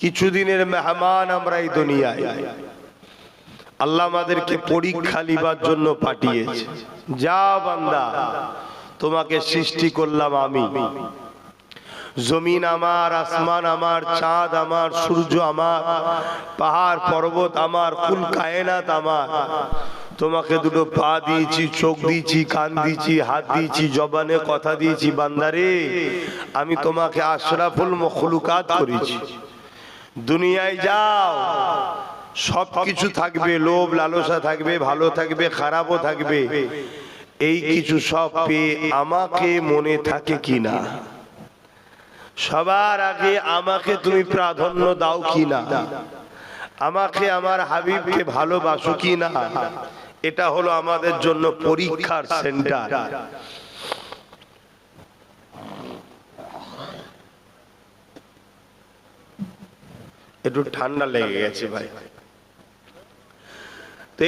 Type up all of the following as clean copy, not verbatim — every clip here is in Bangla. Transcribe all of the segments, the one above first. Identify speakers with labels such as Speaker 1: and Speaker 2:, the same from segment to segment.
Speaker 1: কিছুদিনের মেহমান আমরা এই দুনিয়ায়। আল্লাহ আমাদেরকে পরীক্ষা লিবার জন্য পাঠিয়েছে। যা বান্দা, তোমাকে সৃষ্টি করলাম আমি, জমিন আমার, আসমান আমার, চাঁদ আমার, সূর্য আমার, পাহাড় পর্বত আমার, কুল কায়নাত আমার। তোমাকে দুটো পা দিয়েছি, চোখ দিয়েছি, কান দিয়েছি, হাত দিয়েছি, জবানে কথা দিয়েছি। বান্দারে, আমি তোমাকে আশরাফুল মখলুকাত করেছি। দুনিয়ায় যাও, সব কিছু থাকবে, লোভ লালসা থাকবে, ভালো থাকবে, খারাপও থাকবে। এই কিছু সব পেয়ে আমাকে মনে থাকে কিনা, সবার আগে আমাকে তুমি প্রাধান্য দাও কিনা, আমাকে আমার হাবিবকে ভালোবাসো কিনা, এটা হলো আমাদের জন্য পরীক্ষার সেন্টার। একটু ঠান্ডা লেগে গেছে ভাই।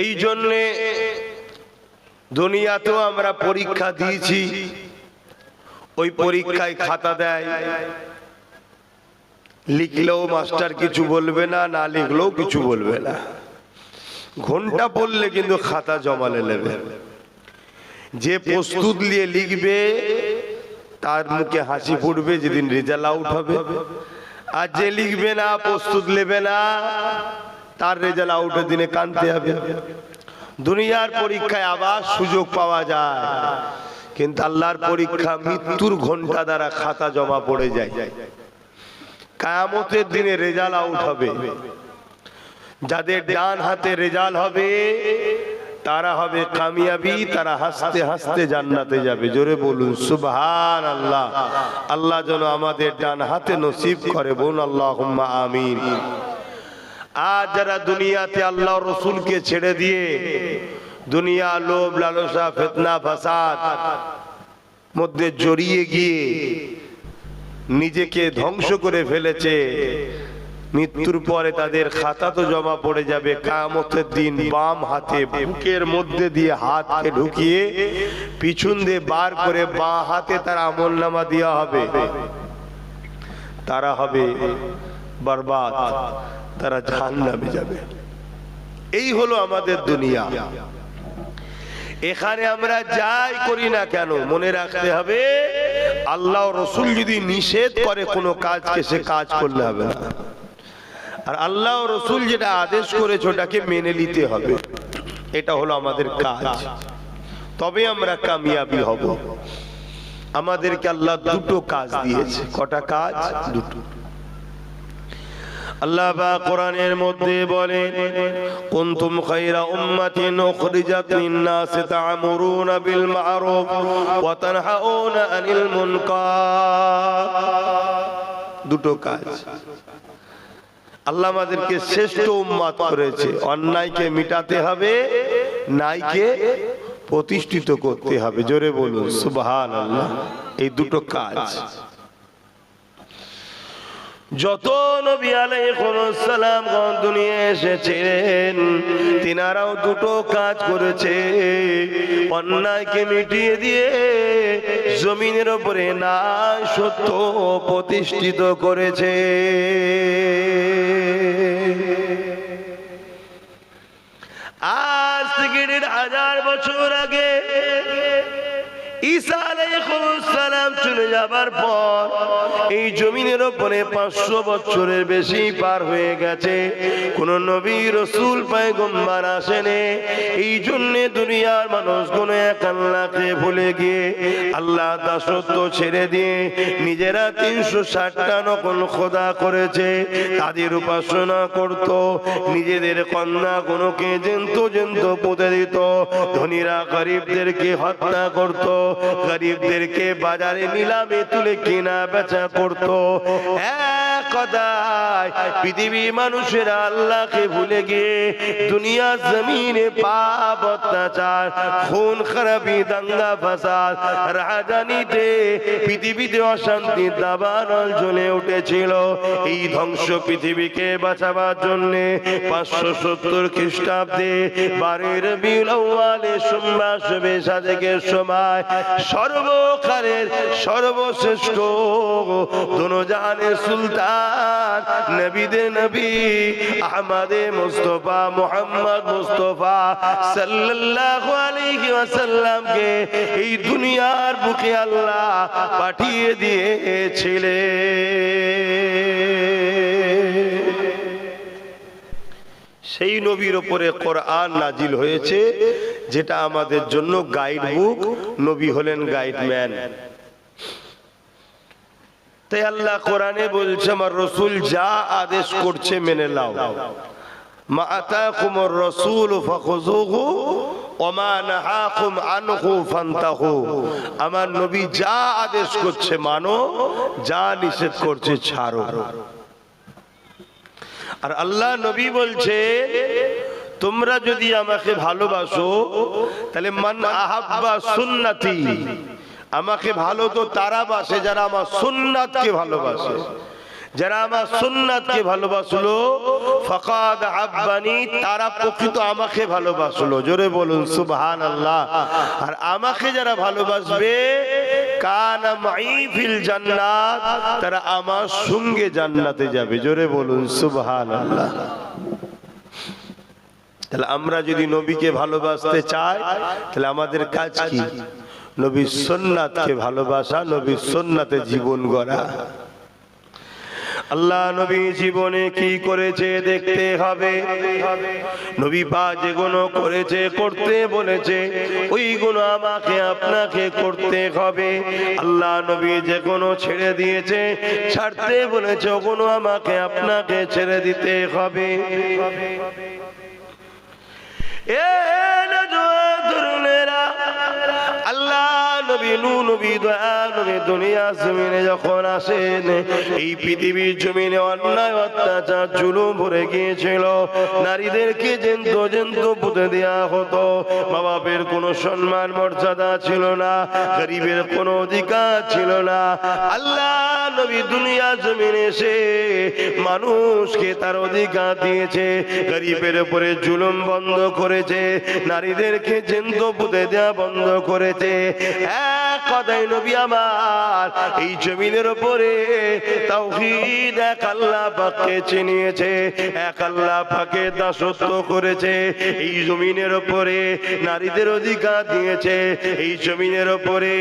Speaker 1: এই জন্যে দুনিয়াতেও আমরা পরীক্ষা দিয়েছি। ওই পরীক্ষায় খাতা দেয়, লিখলেও মাস্টার কিছু বলবে না, না লিখলেও কিছু বলবে না। ঘন্টা পড়লে কিন্তু খাতা জমালে নেবে। যে প্রস্তুত নিয়ে লিখবে তার মুখে হাসি ফুটবে যেদিন রেজাল্ট আউট হবে। আর যে লিখবে না, প্রস্তুত নেবে না, তার রেজাল্ট আউটের দিনে কাঁদতে হবে। দুনিয়ার পরীক্ষায় আবার সুযোগ পাওয়া যায়, কিন্তু আল্লাহর পরীক্ষা মৃত্যুর ঘন্টা দ্বারা খাতা জমা পড়ে যায়। কিয়ামতের দিনে রেজাল্ট আউট হবে। যাদের ডান হাতে রেজাল্ট হবে তারা হবে কামিয়াবি, তারা হাসতে হাসতে জান্নাতে যাবে। জোরে বলুন সুবহানাল্লাহ। আল্লাহ যেন আমাদের ডান হাতে নসিব করে, বলুন আল্লাহুম্মা আমিন। আর যারা দুনিয়াতে আল্লাহ রসুলকে ছেড়ে দিয়ে দুনিয়া, লোভ লালসা, ফিতনা ফাসাদ মধ্যে জড়িয়ে গিয়ে নিজেকে ধ্বংস করে ফেলেছে, মৃত্যুর পরে তাদের খাতা তো জমা পড়ে যাবে। কিয়ামতের দিন বাম হাতে বুকের মধ্যে দিয়ে হাতকে ঢুকিয়ে পিছন দিয়ে বার করে বাঁ হাতে তার আমলনামা দেওয়া হবে। তারা হবে বরবাদ, তারা জাহান্নামে যাবে। এই হলো আমাদের দুনিয়া। এখানে আমরা যাই করি না কেন, মনে রাখতে হবে আল্লাহ রসুল যদি নিষেধ করে কোনো কাজকে, সে কাজ করলে হবে না। আর আল্লাহ রসুল যেটা আদেশ করেছে ওটাকে মেনে নিতে হবে। এটা হলো আমাদের কাজ, তবে আমরা কামিয়াবি হব। আমাদেরকে আল্লাহ দুটো কাজ দিয়েছে। কটা কাজ? দুটো। আল্লাহ পাক কোরআনের মধ্যে বলেন, কুনতুম খায়রা উম্মাতিন উখরিজাত লিন-নাস তা'মুরুনা বিল মা'রুফ ওয়া তানহাউনা আনিল মুনকার। দুটো কাজ। আল্লাহ আমাদেরকে শ্রেষ্ঠ উম্মত করেছে। অন্যায়কে মিটাতে হবে, ন্যায়কে প্রতিষ্ঠিত করতে হবে। জোরে বলুন সুবহানাল্লাহ। এই দুটো কাজ। যত নবী আলাইহিস সালাম দুনিয়ায় এসেছিলেন, তিনারাও দুটো কাজ করেছে। অন্যায়কে মিটিয়ে দিয়ে জমিনের উপরে ন্যায় সত্য প্রতিষ্ঠিত করেছে। আজ থেকে 1000 বছর আগে ঈসা আলাইহিস সালাম চলে যাবার পর এই জমিনের উপরে 500 বছরের বেশি পার হয়ে গেছে। কোন নবী রাসূল পয়গম্বর আসেনি। এই জন্য দুনিয়ার মানুষগুলো এক আল্লাহকে ভুলে গিয়ে আল্লাহ দাসত্ব ছেড়ে দিয়ে নিজেরা 360টা নকল খোদা করেছে। তাদের উপাসনা করত, নিজেদের কন্যাগুলোকে জ্যান্ত পুঁতে দিত, ধনীরা গরিবদেরকে হত্যা করত, গরিবদেরকে বাজারে নিলামে তুলে কেনা বেচা করত। এক কথায় পৃথিবীর মানুষেরা আল্লাহকে ভুলে গিয়ে দুনিয়া জমিনে পাপ, অত্যাচার, খুন খারাপি, দাঙ্গা ফাসাদ, রাজনীতি রাত্রে পৃথিবীতে অশান্তির দাবানল জ্বলে উঠেছিল। এই ধ্বংস পৃথিবীকে বাঁচাবার জন্য 570 খ্রিস্টাব্দে 12 রবিউল আউয়ালে সোমবার শবে সাদেকের সময় সর্বকালের সর্বশ্রেষ্ঠ দোনোজাহানের সুলতান নবীদের নবী আহমদে মুস্তাফা মুহাম্মদ মুস্তাফা সাল্লাল্লাহু আলাইহি ওয়াসাল্লামকে এই দুনিয়ার বুকে আল্লাহ পাঠিয়ে দিয়েছিলেন। সেই নবীর উপরে কোরআন নাজিল হয়েছে, যেটা আমাদের জন্য গাইড বুক। নবী হলেন গাইডম্যান। তাই আল্লাহ কোরআনে বলছে, আমার রাসূল যা আদেশ করছে মেনে নাও। মা আতাকুমুর রাসূল ফাখুযুহু ওয়া মা নাহাকুম আনহু ফান্তাহু। আমার নবী যা আদেশ করছে মানো, যা নিষেধ করছে ছাড়ো। আর আল্লাহ নবী বলছে, তোমরা যদি আমাকে ভালোবাসো তাহলে মান আহাব্বা সুন্নতি, আমাকে ভালো তো তারা বাসে যারা আমার সুন্নাতকে ভালোবাসে। যারা আমার সুন্নাতকে ভালোবাসলো ফাকাদ আহাব্বানি, তারা প্রকৃত আমাকে ভালোবাসলো। জোরে বলুন সুবহানাল্লাহ। আর আমাকে যারা ভালোবাসবে কানা মাই ফিল জান্নাত, তারা আমার সঙ্গে জান্নাতে যাবে। জোরে বলুন সুবহানাল্লাহ। তাহলে আমরা যদি নবীকে ভালোবাসতে চাই তাহলে আমাদের কাজ কি? নবীর সুন্নাতকে ভালোবাসা, নবীর সুন্নাতে জীবন গড়া। আল্লাহ নবী জীবনে কি করেছে দেখতে হবে। নবী পাক যেগুলো করেছে করতে বলেছে, ওইগুলো আমাকে আপনাকে করতে হবে। আল্লাহ নবী যেগুলো ছেড়ে দিয়েছে ছাড়তে বলেছে, ওগুলো আমাকে আপনাকে ছেড়ে দিতে হবে। আল্লাহ নবী নূহ নবী দয়া নবী দুনিয়া জমিনে যখন আসেন, এই পৃথিবীর জমিনে অন্যায় অত্যাচার জুলুম ভরে গিয়েছিল। নারীদেরকে জেন্ত পুঁতে দেওয়া হতো। মা বাপের কোনো সম্মান মর্যাদা ছিল না, গরিবের কোনো অধিকার ছিল না। আল্লাহ নবী দুনিয়া জমিনে এসে মানুষকে তার অধিকার দিয়েছে। গরিবের উপরে জুলুম বন্ধ করেছে, নারীদেরকে জেন্ত পুঁতে দেওয়া বন্ধ করেছে। এক কথায় নবী আমার এই জমিনের উপরে তাওহীদ, এক আল্লাহ পাককে চিনিয়েছে, এক আল্লাহ পাকে দাসত্ব করেছে। এই জমিনের উপরে নারীদের অধিকার দিয়েছে, এই জমিনের উপরে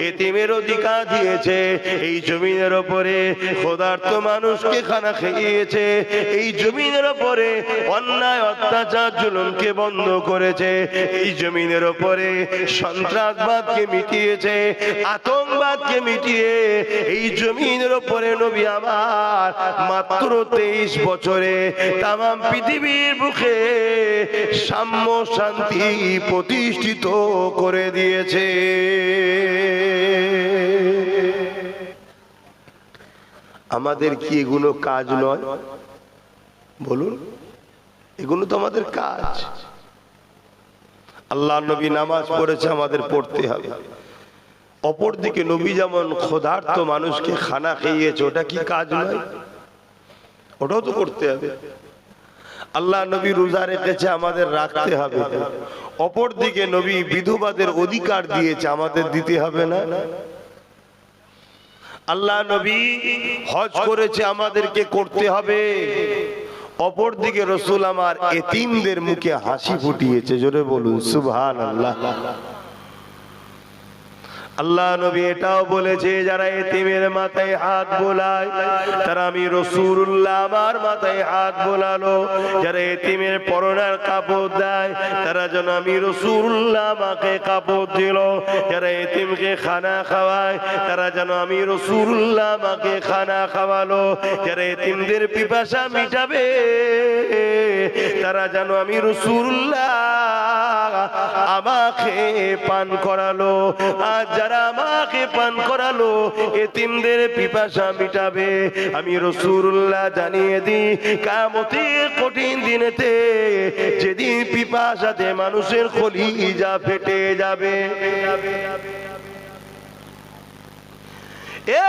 Speaker 1: এতিমের অধিকার দিয়েছে, এই জমিনের উপরে ক্ষুধার্ত মানুষকে খানা খাইয়েছে, এই জমিনের উপরে অন্যায় অত্যাচার জুলুমকে বন্ধ করেছে, এই জমিনের উপরে সন্ত্রাসবাদকে মিটিয়েছে, আতঙ্কবাদকে মিটিয়ে এই জমিনের উপরে নবী আমার মাত্র 23 বছরে তামাম পৃথিবীর বুকে সাম্য শান্তি প্রতিষ্ঠিত করে দিয়েছে। আমাদের কি এগুলো কাজ নয়? বলুন, এগুলো তো আমাদের কাজ। আল্লাহ নবী নামাজ পড়েছে, আমাদের পড়তে হবে। অপরদিকে নবী যেমন ক্ষুধার্ত মানুষকে খানা খাইয়েছে, ওটা কি কাজ নয়? ওটাও তো করতে হবে। আল্লাহ নবী রোজা রেখেছে, আমাদের রাখতে হবে। অপরদিকে নবী বিধবাদের অধিকার দিয়েছে, আমাদের দিতে হবে না? আল্লাহ নবী হজ করেছে, আমাদেরকে করতে হবে। অপরদিকে রাসূল আমার এতিমদের মুখে হাসি ফুটিয়েছে। জোরে বলুন সুবহানাল্লাহ। আল্লাহ নবী এটাও বলেছে, যারা এতিমের মাথায় হাত বোলায় তারা আমি রাসূলুল্লাহ আমার মাথায় হাত বোলালো। যারা এতিমের পরনার কাপড় দেয় তারা যেন আমি রাসূলুল্লাহ আমাকে কাপড় দিল। যারা এতিমকে খানা খাওয়ায় তারা যেন আমি রাসূলুল্লাহ আমাকে খানা খাওয়ালো। যারা এতিমদের পিপাসা মিটাবে তারা যেন আমি রাসূলুল্লাহ আমাকে পান করালো। আর যারা আমাকে পান করালো এতিমদের পিপাসা মিটাবে। আমি রাসূলুল্লাহ জানিয়ে দিই, কিয়ামতের কঠিন দিনেতে যেদিন পিপাসাতে মানুষের কলিজা ফেটে যাবে, এ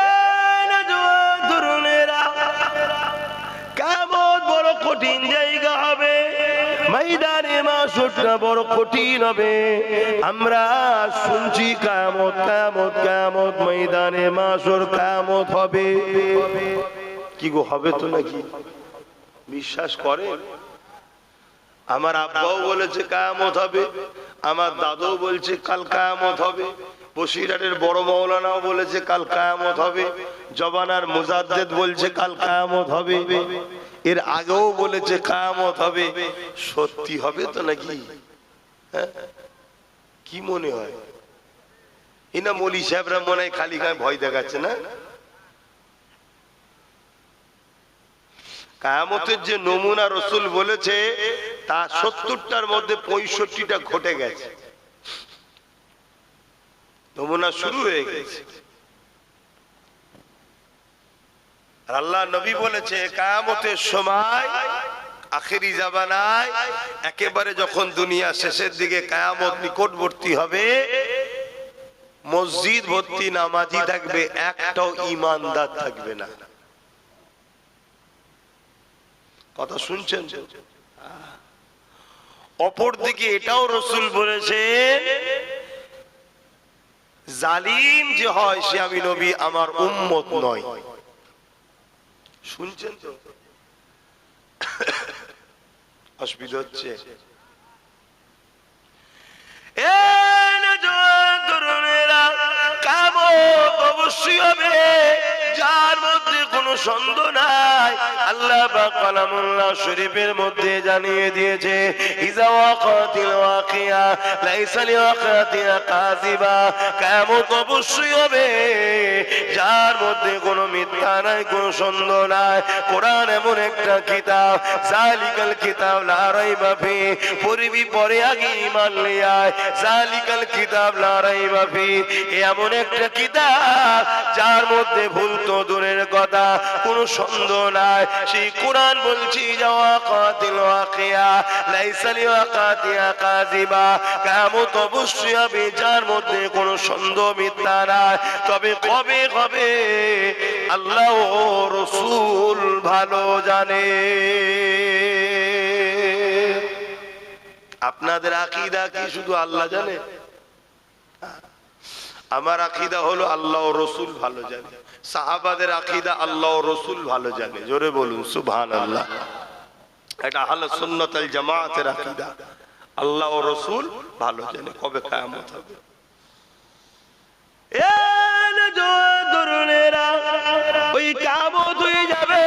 Speaker 1: নওজোয়ান তরুণেরা, কিয়ামত বড় কঠিন জায়গা হবে, ময়দানে মাশরটা বড় কঠিন হবে। আমরা শুনছি কিয়ামত কিয়ামত কিয়ামত, ময়দানে মাশর কিয়ামত হবে। কি গো, হবে তো নাকি? বিশ্বাস করেন? আমার আব্বাও বলেছে কিয়ামত হবে, আমার দাদুও বলছে কাল কিয়ামত হবে, বসিরহাটের বড় মাওলানাও বলেছে কাল কিয়ামত হবে, জবানার মুজাদ্দেদ বলছে কাল কিয়ামত হবে, এর আগেও বলেছে কিয়ামত হবে। সত্যি হবে তো নাকি? হ্যাঁ, কি মনে হয়? এনা মৌলী সাহেবরা মনে হয় খালি গায়ে ভয় দেখাচ্ছে না? কিয়ামতের যে নমুনা রাসূল বলেছে তা ৭০টার মধ্যে ৬৫টা ঘটে গেছে, নমুনা শুরু হয়ে গেছে। আর আল্লাহ নবী বলেছে কিয়ামতের সময়, আখেরি জামানায়, একেবারে যখন দুনিয়া শেষের দিকে কিয়ামত নিকটবর্তী হবে, মসজিদ ভর্তি নামাজি থাকবে, একটাও ঈমানদার থাকবে না। কথা শুনছেন? অপর দিকে এটাও রাসূল বলেছেন, জালিম যে হয় সে আমি নবী আমার উম্মত নয়। শুনছেন তো? অসুবিধা হচ্ছে? এ নওজোয়ান তরুণেরা, কিয়ামত অবশ্যই হবে, যার মধ্যে কোনো সন্দেহ নাই। আল্লাহ পাক কালামুল্লাহ শরীফের মধ্যে জানিয়ে দিয়েছে, ইজা ওয়াকাতিল ওয়াকিয়া লাইসা লিওয়াকাতিহা কাযিবা। কিয়ামত অবশ্যই হবে, যার মধ্যে কোনো মিথ্যা নাই, কোনো সন্দেহ নাই। কোরআন এমন একটা কিতাব, যালিকাল কিতাব লা রাইবা ফি, পড়বি পরে আগে ঈমান নিয়ে আয়। যালিকাল কিতাব লা রাইবা ফি, এমন একটা কিতাব যার মধ্যে ভুল তো দূরের কথা, কোনো সন্দেহ নাই। সেই কোরআন বলছি, ওয়াকাতিল ওয়াকিয়া লাইসা লিওয়াকাতিহা কাযিবা। কিয়ামত অবশ্যই হবে, যার মধ্যে কোনো সন্দেহ মিথ্যা নাই। তবে কবে হবে আল্লাহ ও রাসূল ভালো জানে। আপনাদের আকীদা কি শুধু আল্লাহ জানে? আমার আকীদা হলো আল্লাহ ও রাসূল ভালো জানে। সাহাবাদের আকীদা আল্লাহ ও রাসূল ভালো জানে। জোরে বলুন সুবহানাল্লাহ। এটা আহলে সুন্নাত ওয়াল জামাতের আকীদা, আল্লাহ ও রাসূল ভালো জানে কবে কিয়ামত হবে। এ নওজোয়ান তরুণেরা, ওই কিয়ামত হয়ে যাবে,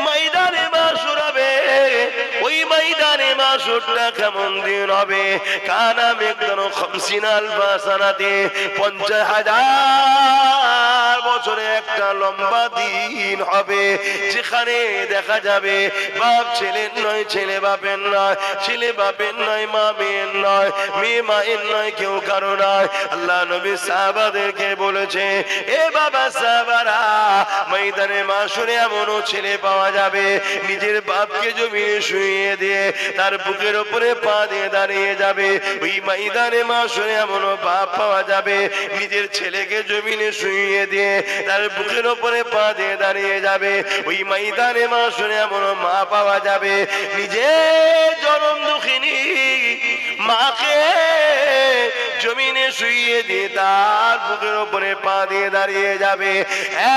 Speaker 1: ময়দানে মাশর হবে। ওই ময়দানে মাশরটা কেমন দিন হবে? কানা মিকদারু 50 আলফা সানাতে, 50,000 বছরে একটা লম্বা দিন হবে, যেখানে দেখা যাবে বাপ ছেলের নয়, ছেলে বাপের নয়, ছেলে বাপের নয়, মা মেয়ের নয়, মেয়ে মায়ের নয়, কেউ কারো নয়। আল্লাহ নবী সাহাবাদেরকে বলেছে, এ বাবা সাহাবারা, ময়দানে মাশরে এমনও ছেলে পাওয়া যাবে নিজের বাপকে জমিনে শুইয়ে দিয়ে তার বুকের উপরে পা দিয়ে দাঁড়িয়ে যাবে। ওই ময়দানে মাশরে এমনও বাপ পাওয়া যাবে নিজের ছেলেকে জমিনে শুইয়ে দিয়ে তার বুকের উপরে পা দিয়ে দাঁড়িয়ে যাবে। ওই ময়দানে মাশরে এমনও মা পাওয়া যাবে নিজের জনম দুঃখিনী মাকে জমিনে শুইয়ে দিয়ে তার বুকের উপরে পা দিয়ে দাঁড়িয়ে যাবে।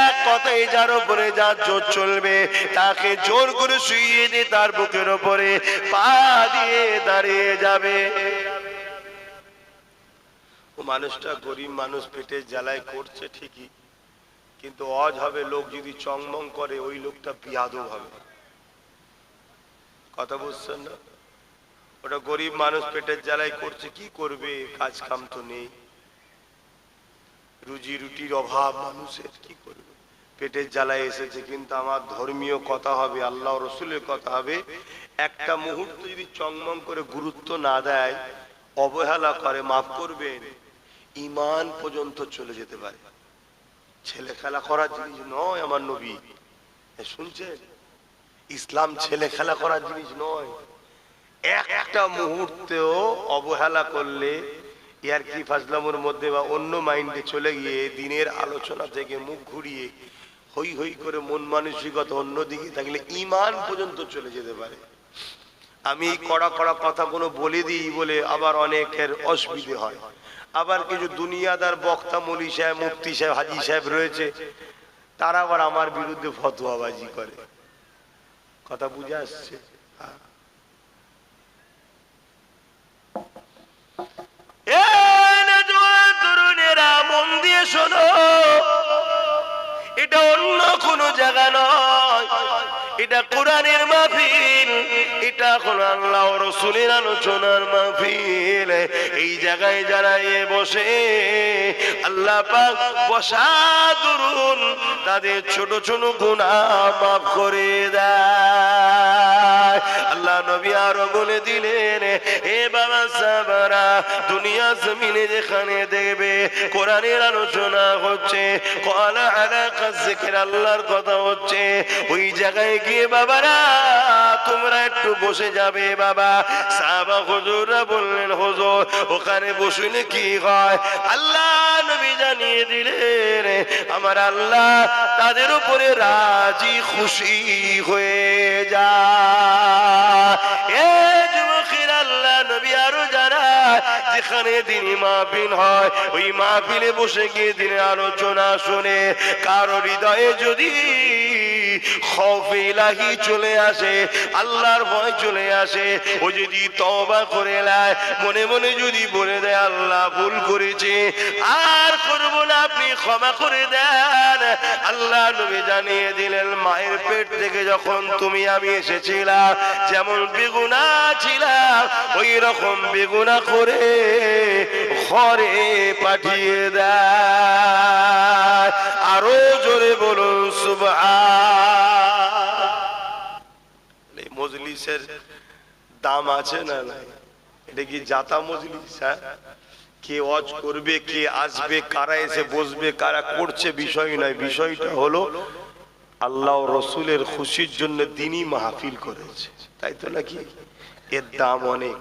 Speaker 1: এক কথায় যার উপরে যার জোর চলবে তাকে জোর করে শুইয়ে দিয়ে তার বুকের উপরে পা দিয়ে দাঁড়িয়ে যাবে। ও মানুষটা গরিব মানুষ, পেটের জ্বালায় করছে ঠিকই, কিন্তু অজ হবে লোক যদি চংমং করে ওই লোকটা বিয়াদব হবে। কথা বুঝছেন না? ওটা গরিব মানুষ পেটের জ্বালায় করছে, কি করবে, কাজ কাম তো নেই, রুজি রুটির অভাব মানুষের, কি করবে, পেটের জ্বালায় এসেছে। কিন্তু আমার ধর্মীয় কথা হবে, আল্লাহ রসুলের কথা হবে, একটা মুহূর্ত যদি চংমং করে গুরুত্ব না দেয়, অবহেলা করে, মাফ করবেন, ঈমান পর্যন্ত চলে যেতে পারে। ছেলে খেলা করার জিনিস নয় আমার নবী, শুনছেন? ইসলাম ছেলে খেলা করার জিনিস নয়। একটা মুহূর্তেও অবহেলা করলে ইয়ার কি ফাজলামোর মধ্যে বা অন্য মাইন্ডে চলে গিয়ে দিনের আলোচনা থেকে মুখ ঘুরিয়ে হই হই করে মন মানসিকতা অন্যদিকে থাকলে ঈমান পর্যন্ত চলে যেতে পারে। আমি কড়া কড়া কথা কোনো বলে দিই বলে আবার অনেকের অসুবিধে হয়। আবার কিছু দুনিয়াদার বক্তা মৌলী সাহেব, মুফতি সাহেব, হাজি সাহেব রয়েছে, তারা আবার আমার বিরুদ্ধে ফতোয়াবাজি করে। কথা বুঝে আসছে? তরুণেরা মন দিয়ে শোনো, এটা অন্য কোনো জায়গা নয়, এটা কোরআনের মাহফিল, এটা হলো আল্লাহ ও রাসূলের আলোচনার মাহফিল। এই জায়গায় যারা বসে আল্লাহ পাক বসা দরুন তাদের ছোট ছোট গুনাহ মাফ করে দেয়। আল্লাহ নবী আরো বলে দিলেন, এ বাবা সাহাবারা, দুনিয়া জমিনে যেখানে দেখবে কোরআনের আলোচনা হচ্ছে, ক্বালা আলাকা যিকর, আল্লাহর কথা হচ্ছে, ওই জায়গায় গিয়ে বাবারা তোমরা একটু বসে যাবে। বাবা সাহাবা হুজুররা বললেন, হুজুর ওখানে বসলে কি হয়? আল্লাহ নবী জানিয়ে দিলেন, আমার আল্লাহ তাদের উপরে রাজি খুশি হয়ে যায়। এ যুবকেরা, আল্লাহ নবী আরো জানায়, যেখানে দিনী মাহফিল হয় ওই মাহফিলে বসে গিয়ে দিনের আলোচনা শুনে কারো হৃদয়ে যদি খৌফ ইলাহি চলে আসে, আল্লাহর ভয় চলে আসে, ও যদি তওবা করে নেয়, মনে মনে যদি বলে দেয় আল্লাহ ভুল করেছে, আর করব না, আপনি ক্ষমা করে দেন। আল্লাহ নবী জানিয়ে দিলেন, মায়ের পেট থেকে যখন তুমি আমি এসেছিলাম, যেমন বেগুনা ছিলাম ওই রকম বেগুনা করে ঘরে পাঠিয়ে দেয়। আরো জোরে বলুন সুবহান। মজলিসের দাম আছে না নাই? এটা কি জাতা মজলিস? হ্যাঁ, কে ওয়াজ করবে, কে আসবে, কারা এসে বসবে, কারা করছে বিষয় নয়। বিষয়টা হলো আল্লাহ ও রসুলের খুশির জন্য দিনই মাহফিল করেছে, তাই তো নাকি? এর দাম অনেক।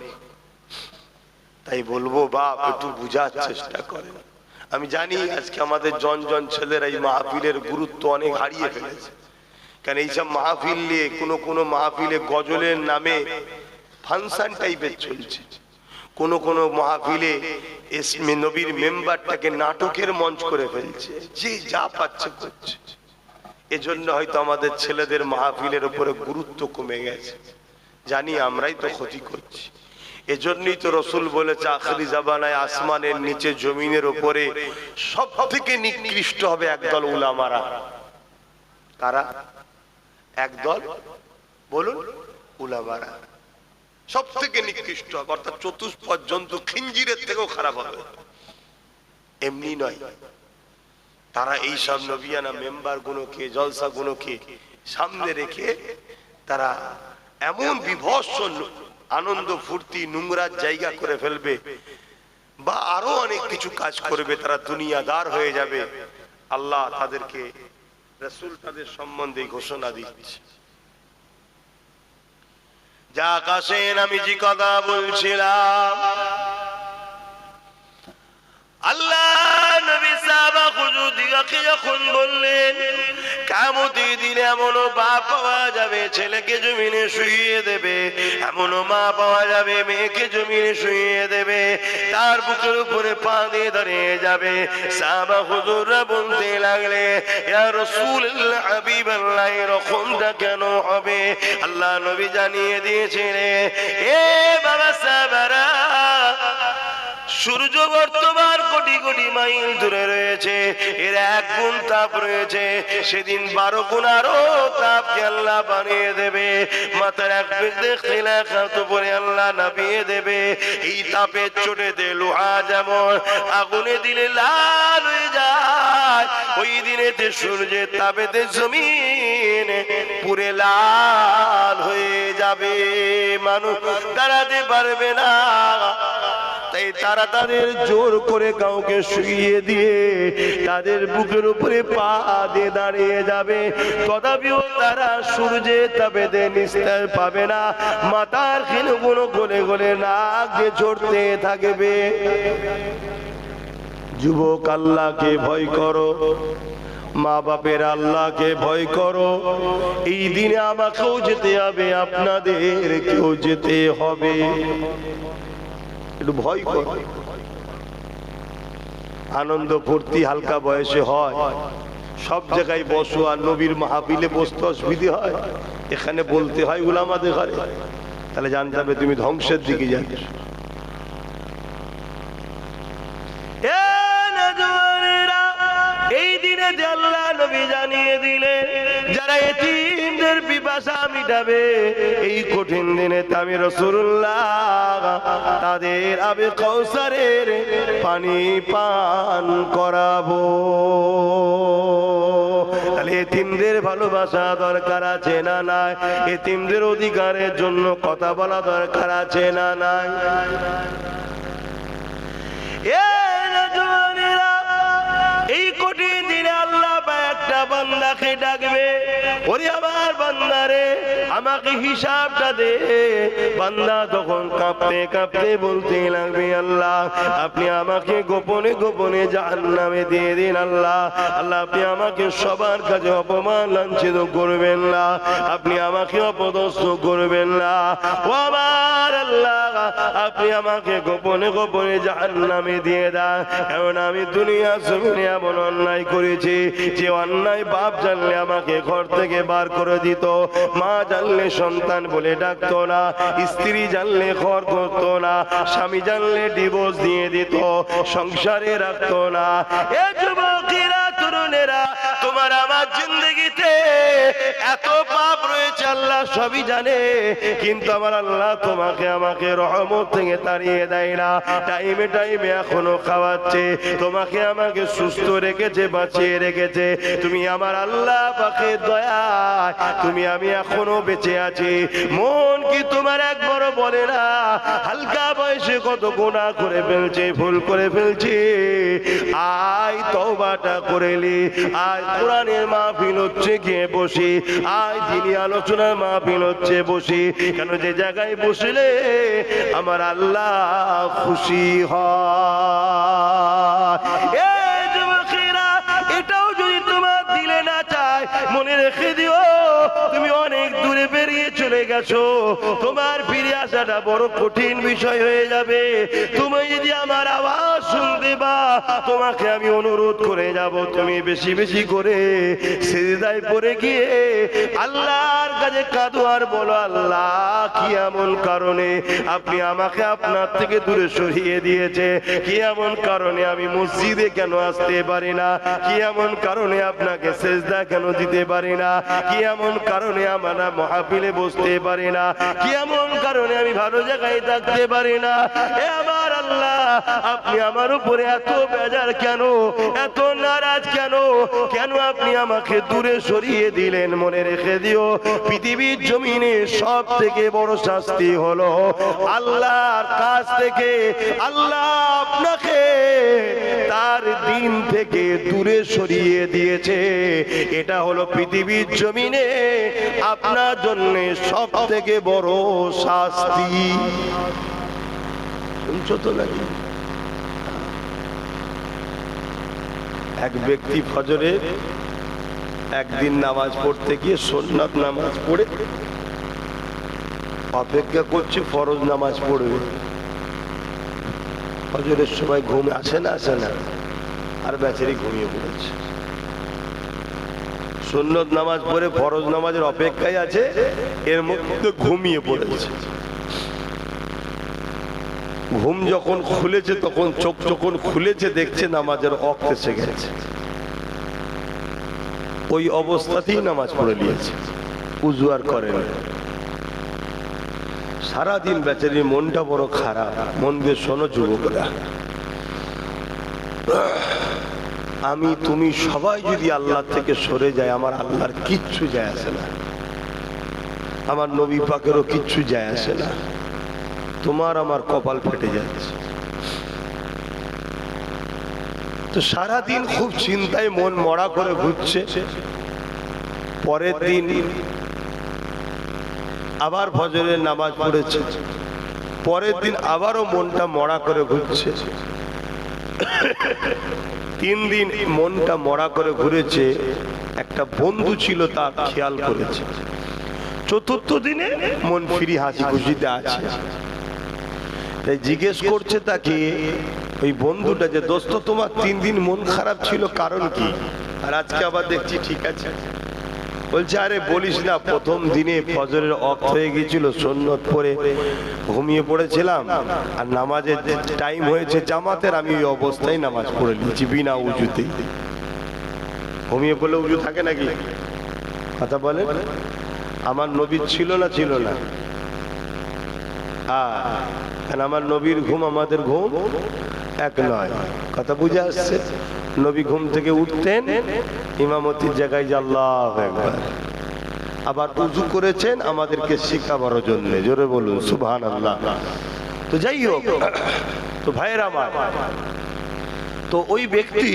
Speaker 1: তাই বলবো বাপ, একটু বুঝার চেষ্টা করেন। আমি জানি আজকে আমাদের জন জন ছেলেরা এই মাহফিলের গুরুত্ব অনেক হারিয়ে ফেলেছে। কারণ এইসব মাহফিল নিয়ে কোনো মাহফিলে গজলের নামে ফাংশন টাইপের চলছে, কোন মাহফিলে ইসমে নবীর মেম্বারটাকে নাটকের মঞ্চ করে ফেলছে, যে যা পাচ্ছে করছে। এজন্য হয়তো আমাদের ছেলেদের মাহফিলের উপরে গুরুত্ব কমে গেছে। জানি আমরাই তো ক্ষতি করছি। এজন্যই তো রসুল বলেছে, আখিরি জামানায় আসমানের নিচে জমিনের উপরে সব থেকে নিকৃষ্ট হবে একদল উলামারা। কারা? একদল বলুন, উলামারা সব থেকে নিকৃষ্ট হবে, অর্থাৎ চতুষ্পদ জন্তু খিঞ্জিরের থেকেও খারাপ হবে। এমনি নয়, তারা এই সব নবিয়ানা মেম্বার গুলোকে, জলসা গুলোকে সামনে রেখে তারা এমন বিভৎস আনন্দ ফুর্তি নোংরা জায়গা করে ফেলবে, বা আরো অনেক কিছু কাজ করবে, তারা দুনিয়াদার হয়ে যাবে। আল্লাহ তাদেরকে, রাসূল তাদের সম্বন্ধে ঘোষণা দিচ্ছে। যা কাশেন আমি যে কথা বলছিলাম, আল্লাহ নবী সাহাবা হুজুরদিগকে যখন বললেন, কিয়ামতের দিনে এমনও বাপ পাওয়া যাবে ছেলেকে জমিনে শুইয়ে দেবে, এমনও মা পাওয়া যাবে মেয়েকে জমিনে শুইয়ে দেবে, তার বুকের উপরে পা দিয়ে দাঁড়িয়ে যাবে। সাহাবা হুজুররা বলতে লাগলে, ইয়া রাসূলুল্লাহ, হাবিবাল্লাহ, এরকমটা কেন হবে? আল্লাহ নবী জানিয়ে দিয়েছিলেন, এ বাবা সাহাবারা, সূর্য বর্তমান কোটি কোটি মাইল দূরে রয়েছে, এর এক গুণ তাপ রয়েছে, সেদিন 12 গুণ আরো তাপকে আল্লাহ বানিয়ে দেবে। মাথার এক বিন্দু খিলাফত উপরে আল্লাহ নামিয়ে দেবে। এই তাপের চোটেতে লোহা যেমন আগুনে দিলে লাল হয়ে যায়, ওই দিনেতে সূর্যের তাপেতে জমিন পুরে লাল হয়ে যাবে, মানুষ দাঁড়াতে পারবে না। তাই তারা তাদের জোর করে কাউকে শুইয়ে দিয়ে তাদের বুকের উপরে পা দিয়ে দাঁড়িয়ে যাবে, তথাপিও তারা সূর্যে তাপেতে নিস্তার পাবে না, মাথার ক্ষীণগুলো গলে গলে নাক দিয়ে ঝরতে থাকবে। যুবক, আল্লাহকে ভয় করো, মা বাপের আল্লাহকে ভয় করো। এই দিনে আমাকেও যেতে হবে, আপনাদেরকেও যেতে হবে, একটু ভয় করো। আনন্দ ফুর্তি হালকা বয়সে হয়, সব জায়গায় বসো, আর নবীর মাহফিলে বসতে অসুবিধে হয়, এখানে বলতে হয় উলামাদের ঘরে, তাহলে জানতে হবে তুমি ধ্বংসের দিকে যাচ্ছ। এই দিনে আল্লাহ নবী জানিয়ে দিলেন, যারা এতিমদের পিপাসা মিটাবে এই কঠিন দিনে আমি রাসূলুল্লাহ তাদের আবে কাউসারের পানি পান করাবো। তাহলে এতিমদের ভালোবাসা দরকার আছে না নাই? এতিমদের অধিকারের জন্য কথা বলা দরকার আছে না নাই? এই কঠিন দিনে আল্লাহ একটা বান্দাকে ডাকবে, ওরে আমার বান্দারে আমাকে হিসাবটা দে। বান্দা তখন কাঁপতে কাঁপতে বলতে লাগবে, আল্লাহ আপনি আমাকে গোপনে গোপনে জাহান্নামে দিয়ে দিন। আল্লাহ আল্লাহ আপনি আমাকে সবার কাছে অপমান লাঞ্ছিত করবেন না, আপনি আমাকে অপদস্থ করবেন না। ও আমার আল্লাহ, আপনি আমাকে গোপনে গোপনে জাহান্নামে দিয়ে দেন, কারণ আমি দুনিয়া জমিনে এমন অন্যায় করেছি যে অন্যায় বাপ জানলে আমাকে ঘর থেকে বার করে দিত, মা জানলে সন্তান বলে ডাকতো না, স্ত্রী জানলে ঘর করতো না, স্বামী জানলে ডিভোর্স দিয়ে দিত, সংসারে রাখতো না। এ যুবকেরা, তরুণেরা, তোমার আমার জিন্দগিতে এত পাপ রয়েছে আল্লাহ সবই জানে, কিন্তু আমার আল্লাহ তোমাকে আমাকে রহমত থেকে তাড়িয়ে দেয় না, টাইমে টাইমে এখনো খাওয়াচ্ছে, তোমাকে আমাকে সুস্থ রেখেছে, বাঁচিয়ে রেখেছে। তুমি আমার আল্লাহ পাকের দয়ায় তুমি আমি এখনো বেঁচে আছি। মন কি তোমার একবারও বলে না হালকা বয়সে কত গুনাহ করে ফেলছে, ভুল করে ফেলছে, আয় তওবাটা করেলি, আজ কোরআনের মাহফিল হচ্ছে গিয়ে বসি, আজ দিনী আলোচনার মাহফিল হচ্ছে বসি, কেন যে জায়গায় বসলে আমার আল্লাহ খুশি হয়। এটাও যদি তোমার দিলে না চায়, মনে রেখে দিও তুমি অনেক দূরে বেরিয়ে চলে গেছো, তোমার ফিরে আসাটা বড় কঠিন বিষয় হয়ে যাবে। তুমি যদি আমার আওয়াজ শুনতে বা, তোমাকে আমি অনুরোধ করে যাব, তুমি বেশি বেশি করে সিজদায় পড়ে গিয়ে আল্লাহর কাছে কাঁদো আর বলো, আল্লাহ কি এমন কারণে আপনি আমাকে আপনার থেকে দূরে সরিয়ে দিয়েছে, কি এমন কারণে আমি মসজিদে কেন আসতে পারি না, কি এমন কারণে আপনাকে সিজদা কেন দিতে পারি না, কি এমন কারণে আমরা মাহফিলে বসতে পারি না, কি এমন কারণে আমি ভালো জায়গায় থাকতে পারি না। এ আমার আল্লাহ, আপনি আমার উপরে এত বেজার কেন, এত নারাজ কেন, কেন আপনি আমাকে দূরে সরিয়ে দিলেন? মনে রেখে দিও, পৃথিবীর জমিনে সব থেকে বড় শাস্তি হলো আল্লাহর কাছ থেকে আল্লাহ আপনাকে তার দিন থেকে দূরে সরিয়ে দিয়েছে। এটা হলো পৃথিবীর জমিনে আপনার জন্য সব থেকে বড় শাস্তি। শুনছো তো নাকি? এক ব্যক্তি ফজরে একদিন নামাজ পড়তে গিয়ে সুন্নাত নামাজ পড়ে অপেক্ষা করছে ফরজ নামাজ পড়বে। ফজরের সময় ঘুম আসে না, আর বেচারি ঘুমিয়ে পড়েছে। সুন্নত নামাজ পড়ে ফরজ নামাজের অপেক্ষায় আছে, এর মধ্যে ঘুমিয়ে পড়েছে। ঘুম যখন খুলেছে, তখন চোখ যখন খুলেছে দেখছে নামাজের ওয়াক্ত এসে গেছে। ওই অবস্থাতেই নামাজ পড়ে নিয়েছে, উযু আর করেন। সারাদিন বেচারির মনটা বড় খারাপ। মন দিয়ে শোনো যুবকরা, আমি তুমি সবাই যদি আল্লাহ থেকে সরে যায়, আমার আল্লাহর কিচ্ছু যায় আসে না, আমার নবী পাকেরও কিচ্ছু যায় আসে না। তোমার আমার কপাল ফেটে যাচ্ছে। তো সারাদিন খুব চিন্তায় মন মরা করে ঘুরছে। পরের দিন আবার ফজরের নামাজ পড়েছে, পরের দিন আবারও মনটা মরা করে ঘুরছে। 3 দিন মনটা মরা করে ঘুরেছে। একটা বন্ধু ছিল তার খেয়াল করেছে। 4র্থ দিনে মন ফিরি হাসি খুশিতে আছে। তাই জিজ্ঞেস করছে তাকে ওই বন্ধুটা যে দোস্ত তোমার 3 দিন মন খারাপ ছিল কারণ কি, আর আজকে আবার দেখছি ঠিক আছে। বলছে আরে বলিস না, প্রথম দিনে ফজরের ওয়াক্ত হয়ে গিয়েছিল, সুন্নত পড়ে ঘুমিয়ে পড়েছিলাম, আর নামাজের টাইম হয়েছে জামাতের, আমি ওই অবস্থায় নামাজ পড়ে নিয়েছি বিনা উজুতেই। ঘুমিয়ে পড়লে উজু থাকে নাকি? কথা বলে। আমার নবী ছিল না ছিল না? আমার নবীর ঘুম আমাদের ঘুম এক নয়, কথা বুঝে আসছে? নবী ঘুম থেকে উঠতেন, ইমামতির জায়গায় যে আল্লাহু আকবার, আবার উযু করেছেন আমাদেরকে শিখাবার জন্য। জোরে বলুন সুবহানাল্লাহ। তো যাই হোক, তো ভাইয়েরা আমার, তো ওই ব্যক্তি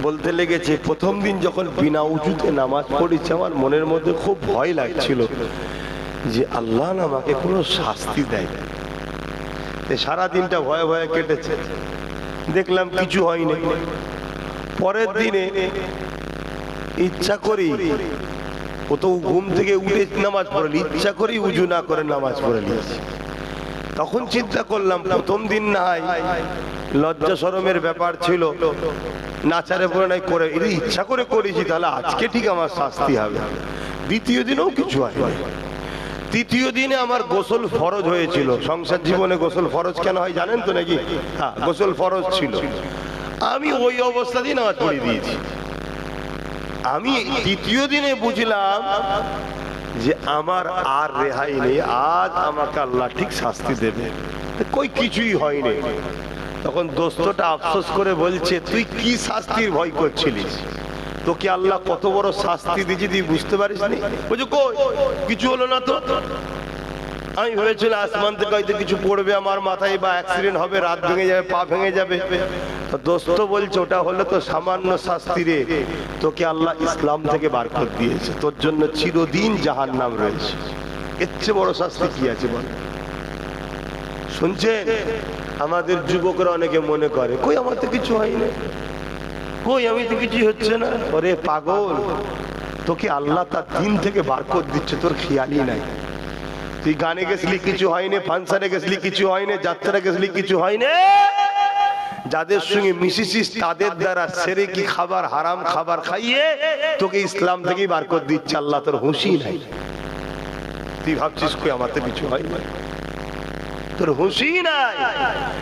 Speaker 1: বলতে লেগেছে প্রথম দিন যখন বিনা উযুতে নামাজ পড়েছে আমার মনের মধ্যে খুব ভয় লাগছিল যে আল্লাহ না আমাকে কোনো শাস্তি দেয়। সারা দিনটা ভয়ে ভয়ে কেটেছে, দেখলাম কিছু হয়নি। পরের দিনে ইচ্ছা করি, ও তো ঘুম থেকে উঠে নামাজ পড়লি, ইচ্ছা করি উজু না করে নামাজ পড়ে নিয়েছি। তখন চিন্তা করলাম প্রথম দিন না হয় লজ্জা শরমের ব্যাপার ছিল, নাচারে পড়ে নাই করে ইচ্ছা করে করেছি, তাহলে আজকে ঠিক আমার শাস্তি হবে। দ্বিতীয় দিনেও কিছু হয়নি। তৃতীয় দিনে আমার গোসল ফরজ হয়েছিল। সংসার জীবনে গোসল ফরজ কেন হয় জানেন তো নাকি? হ্যাঁ, গোসল ফরজ ছিল। আমি ওই অবস্থাতেই নামাজ পড়ে দিয়েছি। আমি তৃতীয় দিনে বুঝলাম যে আমার আর রেহাই নেই, আজ আমাকে আল্লাহ ঠিক শাস্তি দেবে। কই কিছুই হয়নি। তখন দোস্তটা আফসোস করে বলছে তুই কি শাস্তির ভয় করছিলিস? তোকে আল্লাহ কত বড় শাস্তি দিয়েছে তুই বুঝতে পারিস নি? বলছে কই কিছু হলো না তো। আমি ভেবেছিলাম আসমান থেকে হয়তো কিছু পড়বে আমার মাথায়, বা অ্যাক্সিডেন্ট হবে, রাত ভেঙে যাবে, পা ভেঙে যাবে। দোস্ত বলছে ওটা হলে তো সামান্য শাস্তি রে, তোকে আল্লাহ ইসলাম থেকে বার করে দিয়েছে, তোর জন্য চিরদিন জাহান্নাম রয়েছে। এর চেয়ে বড় শাস্তি কি আছে বল? শুনছেন? আমাদের যুবকরা অনেকে মনে করে কই আমার তো কিছু হয়নি, কই আমি তো কিছু হচ্ছে না। ওরে পাগল, তোকে আল্লাহ তার দিন থেকে বার করে দিচ্ছে, তোর খেয়ালই নাই। তুই গানে গেছলি কিছু হয়নি, ফাংশনে গেছলি কিছু হয়নি, যাত্রা গেছলি কিছু হয়নি। যাদের সঙ্গে মিশিস তাদের দ্বারা সেরেকি খাবার, হারাম খাবার খাইয়ে তোকে ইসলাম থেকেই বার করে দিচ্ছে আল্লাহ, তোর হুঁশই নাই। তুই ভাবছিস কই আমার তো কিছু হয়নি, তোর হুঁশই নাই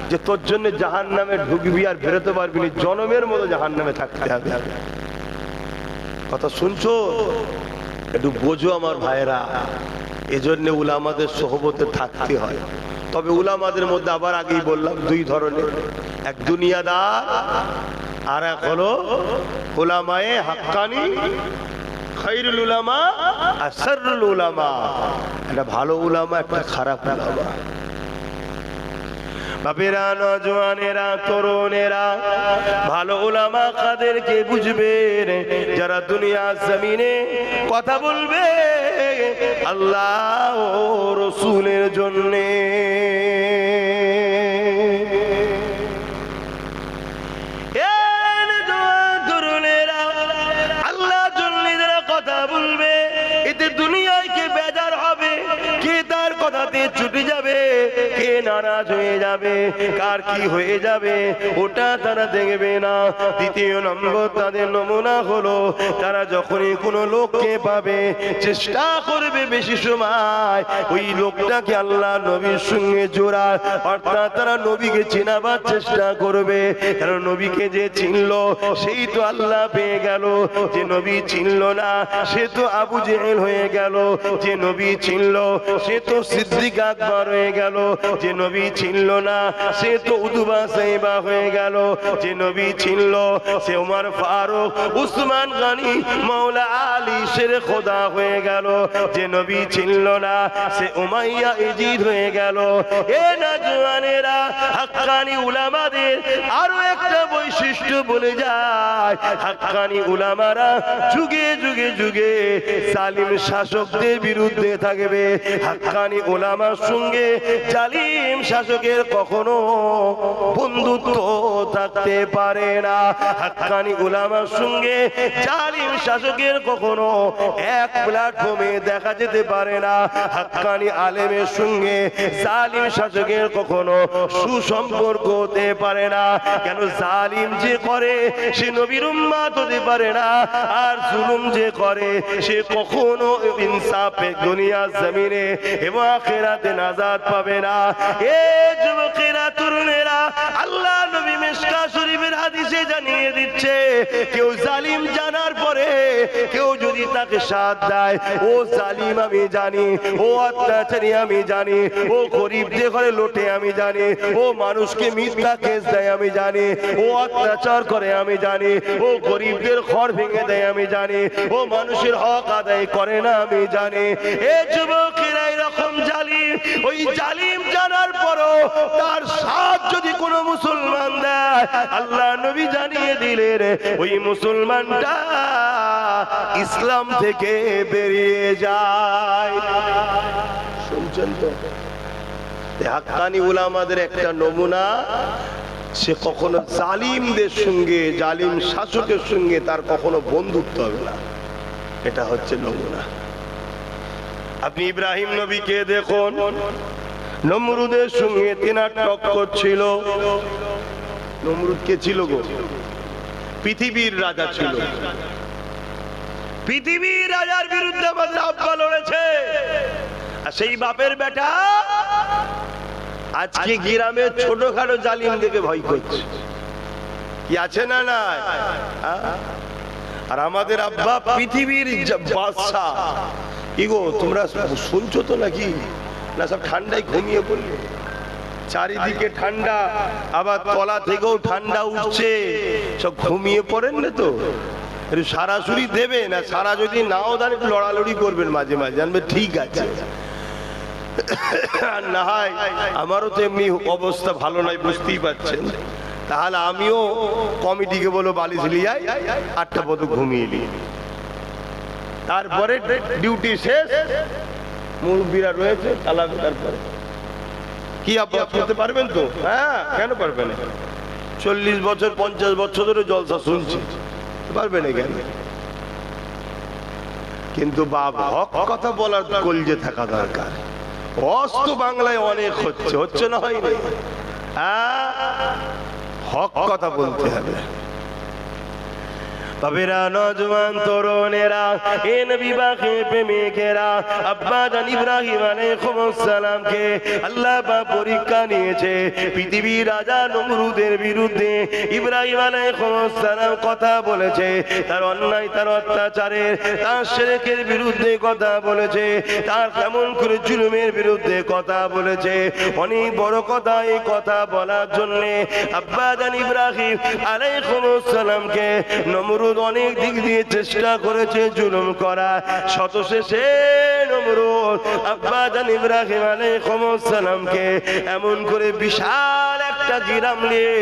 Speaker 1: যে তোর জন্য জাহান্নামে ঢুকবি আর বেরোতে পারবি না, জনমের মতো জাহান্নামে থাকতে হবে। কথা শুনছো? একটু বোঝো আমার ভাইয়েরা। এজন্য উলামাদের সোহবতে থাকতে হয়। তবে উলামাদের মধ্যে আবার আগেই বললাম দুই ধরনের, এক দুনিয়াদার আর এক হলো উলামায়ে হাক্কানি, খায়রুল উলামা আর শাররুল উলামা। একটা ভালো উলামা, একটা খারাপ উলামা। বাপেরা, নওজওয়ানেরা, তরুণেরা, ভালো উলামা কাদেরকে বুঝবেন? যারা দুনিয়া জমিনে কথা বলবে আল্লাহ ও রাসূলের জন্যে। তরুণেরা, আল্লাহর জন্য যারা কথা বলবে, এতে দুনিয়ায় কে বেজার হবে, কে তার কথাতে ছুটে যাবে, কে নারাজ হয়ে যাবে, কার কি হয়ে যাবে ওটা তারা দেখবে না। দ্বিতীয় নম্বর তাদের নমুনা হলো তারা যখনই কোনো লোককে পাবে চেষ্টা করবে বেশি সময় ওই লোকটাকে আল্লাহ নবীর সঙ্গে জোড়ার, অর্থাৎ তারা নবীকে চেনাবার চেষ্টা করবে। কারণ নবীকে যে চিনলো সেই তো আল্লাহ পেয়ে গেল, যে নবী চিনলো না সে তো আবু জেহেল হয়ে গেল, যে নবী চিনলো সে তো সিদ্দিক আকবর হয়ে গেল, যে নবী চিনল না সে তো উদবা সাইবা হয়ে গেল, যে নবী চিনল সে ওমর ফারুক উসমান গনি মাওলা আলী শের খোদা হয়ে গেল, যে নবী চিনল না সে উমাইয়া ইজিদ হয়ে গেল। এ নওজওয়ানেরা, হাক্কানি উলামাদের আরো একটা বৈশিষ্ট্য বলে যায়, হাক্কানি উলামারা যুগে যুগে যুগে জালিম শাসকদের বিরুদ্ধে থাকবে। হাক্কানি উলামার সঙ্গে জালিম শাসকের কখনো বন্ধুত্ব থাকতে পারে না। হাক্কানি উলামার সঙ্গে জালিম শাসকের কখনো এক প্ল্যাটফর্মে দেখা যেতে পারে না। হাক্কানি আলেমের সঙ্গে জালিম শাসকের কখনো সুসম্পর্ক হতে পারে না। কেন? জালিম যে করে সে নবীর উম্মত হতে পারে না, আর জুলুম যে করে সে কখনো ইনসাফে দুনিয়া জমিনে এবং আখিরাতে নাজাত পাবে না। এ যুবকেরা, তরুণেরা, আল্লাহ নবী মিশকাত শরীফের হাদিসে জানিয়ে দিচ্ছে, কেউ জালিম জানার পরে কেউ যদি তাকে সাথ দেয়, ও জালিম আমি জানি, ও অত্যাচারী আমি জানি, ও গরিবদের ঘরে লোটে আমি জানি, ও মানুষকে মিথ্যা কেস দেয় আমি জানি, ও অত্যাচার করে আমি জানি, ও গরিবদের ঘর ভেঙে দেয় আমি জানি, ও মানুষের হক আদায় করে না আমি জানি। এ যুবকেরা, এরকম জালিম, ওই জালিম জানার পরও তার সাথ যদি কোনো মুসলমান দেয়, আল্লাহ নবী জানিয়ে দিলেন ওই মুসলমানটা ইসলাম থেকে বেরিয়ে যায়। শুনছেন তো? হাক্কানি উলামাদের একটা নমুনা, সে কখনো জালিমদের সঙ্গে, জালিম শাসকের সঙ্গে তার কখনো বন্ধুত্ব হবে না। এটা হচ্ছে নমুনা। আপনি ইব্রাহিম নবীকে দেখুন, নমরুদের সঙ্গে তিনার টক্কর ছিল। নমরুদ কে ছিল গো? পৃথিবীর রাজা ছিল। পৃথিবীর রাজার বিরুদ্ধে আমাদের আব্বা লড়েছে, আর সেই বাপের বেটা আজকে গ্রামে ছোটখাটো জালিম দেখে ভয় করছে। কি আছে না না? আর আমাদের আব্বা পৃথিবীর বাদশা। কি গো, তোমরা শুনছো তো নাকি? না সব ঠান্ডায় ঘুমিয়ে পড়লে? চারিদিকে ঠান্ডা, আবার তলা থেকেও ঠান্ডা উঠছে, সব ঘুমিয়ে পড়েন না তো? একটু সারাসুরি দেবে না, সারা যদি নাও দেন একটু লড়ালড়ি করবেন মাঝে মাঝে, জানবে ঠিক আছে। আর না হয় আমারও তো এমনি অবস্থা ভালো নয়, বুঝতেই পারছেন। তাহলে আমিও কমিটিকে বলো বালিশ লিয়াই, 8টা পর্যন্ত ঘুমিয়ে নি, তারপরে ডিউটি শেষ, মুরব্বীরা রয়েছে চালাবে। তারপরে কি আব্বা করতে পারবেন তো? হ্যাঁ, কেন পারবেন? 40 বছর 50 বছর ধরে জলসা শুনছি, পারবেন কেন? কিন্তু বাপ হক কথা বলার কলজে থাকা দরকার। অস্ত বাংলায় অনেক হচ্ছে, হচ্ছে না হয়নি? হক কথা বলতে হবে। বাবেরা, নওজওয়ান তরুণেরা, এ নবী পাকের প্রেমিকেরা, আব্বা জান ইব্রাহিম আলাইহিস সালামকে আল্লাহ পাক পরীক্ষা নিয়েছে। পৃথিবীর রাজা নমরুদের বিরুদ্ধে ইব্রাহিম আলাইহিস সালাম কথা বলেছে, তার অন্যায়, তার অত্যাচারের, তার শিরকের বিরুদ্ধে কথা বলেছে, তার কেমন করে জুলুমের বিরুদ্ধে কথা বলেছে। অনেক বড় কথা। এই কথা বলার জন্য আব্বা জান ইব্রাহিম আলাইহিস সালামকে নমরুদ অনেক দিক দিয়ে চেষ্টা করেছে জুলুম করা। শতশেষে নমরুদ আব্বা জান ইব্রাহিম আলাইহিস সালামকে এমন করে বিশাল একটা গ্রাম নিয়ে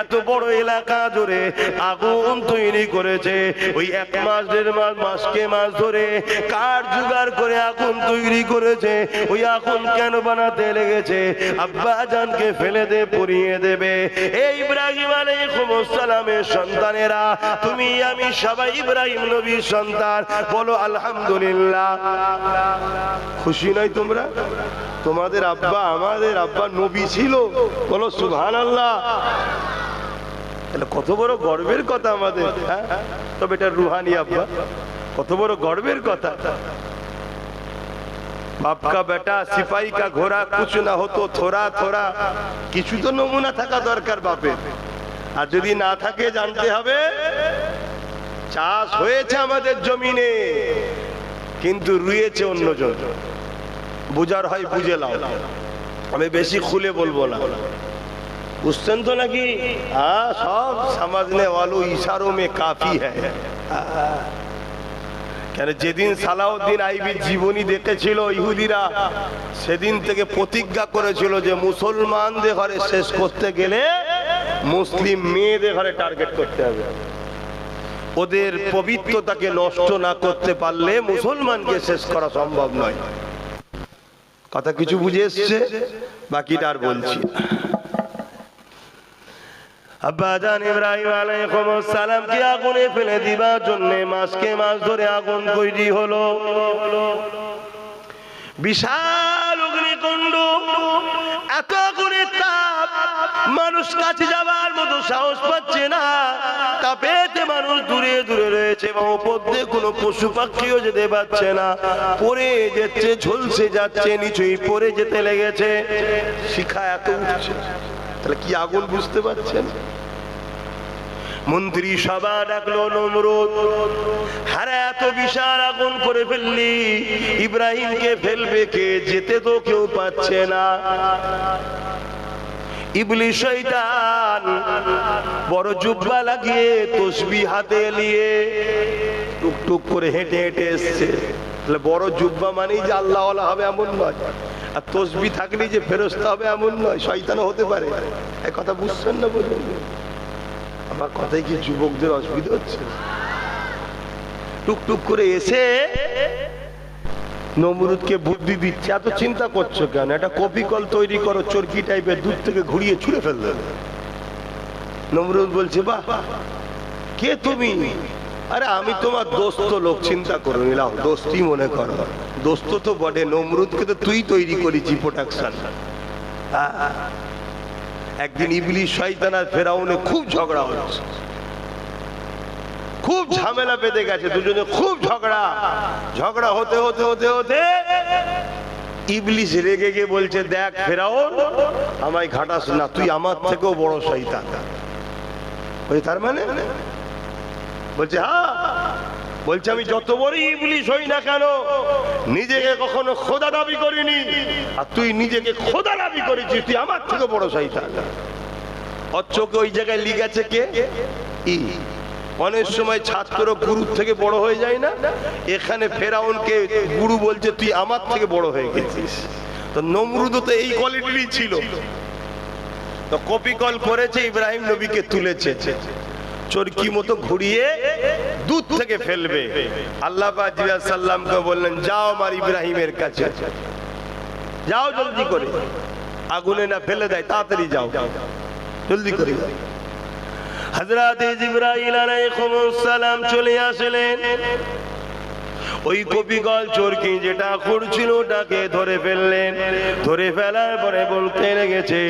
Speaker 1: এত বড় এলাকা জুড়ে আগুন তৈরি করেছে। ওই 1 মাস 1.5 মাসকে মাস ধরে কাঠ জোগাড় করে আগুন তৈরি করেছে। ওই আগুন কেন বানাতে লেগেছে? আব্বা জানকে ফেলে দে, পুড়িয়ে দেবে। এই ইব্রাহিম আলাইহিস সালামের সন্তানেরা, তুমি আমি সবাই ইব্রাহিম নবীর সন্তান, বলো আলহামদুলিল্লাহ। খুশি নয় তোমরা? তোমাদের আব্বা, আমাদের আব্বা নবী ছিল, বলো সুবহানাল্লাহ। কত বড় গর্বের কথা আমাদের। তবে এটা রুহানি আব্বা, কত বড় গর্বের কথা। बाप का बेटा सिपाही का घोड़ा कुछ ना हो तो थोड़ा थोड़ा কিছু তো নমুনা থাকা দরকার বাপের। আর যদি না থাকে জানতে হবে চাষ হয়েছে আমাদের জমিনে, কিন্তু রুয়েছে অন্যজন। বুঝার হয় বুঝে লাও, আমি বেশি খুলে বলবো না, বুঝছেন তো নাকি? হ্যাঁ, সব समझने वालों इशारों में काफी है। কেন যেদিন সালাউদ্দিন আইবির জীবনী দেখেছিল ইহুদিরা, সেদিন থেকে প্রতিজ্ঞা করেছিল যে মুসলমানদের ঘরে শেষ করতে গেলে মুসলিম মেয়েদের ঘরে টার্গেট করতে হবে। ওদের পবিত্রতাকে নষ্ট না করতে পারলে মুসলমানকে শেষ করা সম্ভব নয়। কথা কিছু বুঝে এসছে? বাকিটা আর বলছি। আব্বাজান ইব্রাহিম আলাইহিস সালামকে আগুনে ফেলে দিবার জন্য মাসকে মাস ধরে আগুন তৈরি হলো। বিশাল অগ্নিকুণ্ড, এত আগুনের তাপ, মানুষ কাছে যাবার মতো সাহস পাচ্ছে না। তাপেতে মানুষ দূরে দূরে রয়েছে এবং উপর দিয়ে কোনো পশু পাখিও যেতে পারছে না। পড়ে যাচ্ছে, ঝলসে যাচ্ছে, নিচুই পড়ে যেতে লেগেছে। শিখা এত উঠছে, তাহলে কি আগুন বুঝতে পারছেন? মন্ত্রী সভা ডাকলো নমরুদ, হারে এত বিশাল আগুন করে ফেললি, ইব্রাহিমকে ফেলবে কে? যেতে তো কেউ পাচ্ছে না। ইবলিস শয়তান বড় জুব্বা লাগিয়ে তসবিহ হাতে নিয়ে টুকটুক করে হেঁটে হেঁটে এসছে। তাহলে বড় জুব্বা মানেই যে আল্লাহওয়ালা হবে এমন নয়, আর তসবিহ থাকলেই যে ফেরেশতা হবে এমন নয়। শয়তানও হতে পারে। এই কথা বুঝছেন না? বলুন, আমার কথাই কি যুবকদের অসুবিধা হচ্ছে? টুকটুক করে এসে নমরুদকে বুদ্ধি দিচ্ছে, এত চিন্তা করছো কেন? একটা কপি কল তৈরি করো, চরকি টাইপের, দূর থেকে ঘুরিয়ে ছুঁড়ে ফেললে। নমরুদ বলছে, বাহ, কে তুমি? আরে আমি তোমার দোস্ত লোক, চিন্তা করো নিলাম, দোস্তি মনে করো। দোস্ত তো বটে, নমরুদকে তো তুই তৈরি করেছি প্রোডাকশন। একদিন ইবলিস শয়তান আর ফেরাউনে খুব ঝগড়া হচ্ছে, খুব ঝামেলা বেঁধে গেছে, দুজনে খুব ঝগড়া হতে হতে হতে হতে ইবলিস রেগে গিয়ে বলছে, দেখ ফেরাউন, আমায় ঘাটাস না, তুই আমার থেকেও বড় শয়তান। তার মানে? বলছে হ্যাঁ। বলছে আমি যত বড় ইবলিস হই না কেন, নিজেকে কখনো খোদা দাবি করিনি, আর তুই নিজেকে খোদা দাবি করেছিস, তুই আমার থেকে বড় শয়তান। ওর চোখে ওই জায়গায় লিখেছে কে? ই। অনেক সময় ছাত্র গুরুর থেকে বড় হয়ে যায় না, এখানে ফেরাউনকে গুরু বলছে তুই আমার থেকে বড় হয়ে গেছিস। তো নমরুদও তো এই কোয়ালিটিরই ছিল। তো কপি কল করেছে, ইব্রাহিম নবীকে তুলেছে, চরকি মতো ঘুরিয়ে দুধ থেকে ফেলবে। আল্লাহ পাক জিবরাইল সাল্লামকে বললেন, যাও আমার ইব্রাহিমের কাছে, যাও জলদি করে, আগুনে না ফেলে দেয়, তাড়াতাড়ি যাও, জলদি করে। হযরত জিবরাইল আলাইহিস সালাম চলে আসলেন। ওই কপিকল চরকি যেটা করছিল ওটাকে ধরে ফেললেন। ধরে ফেলার পরে বলতে লেগেছে,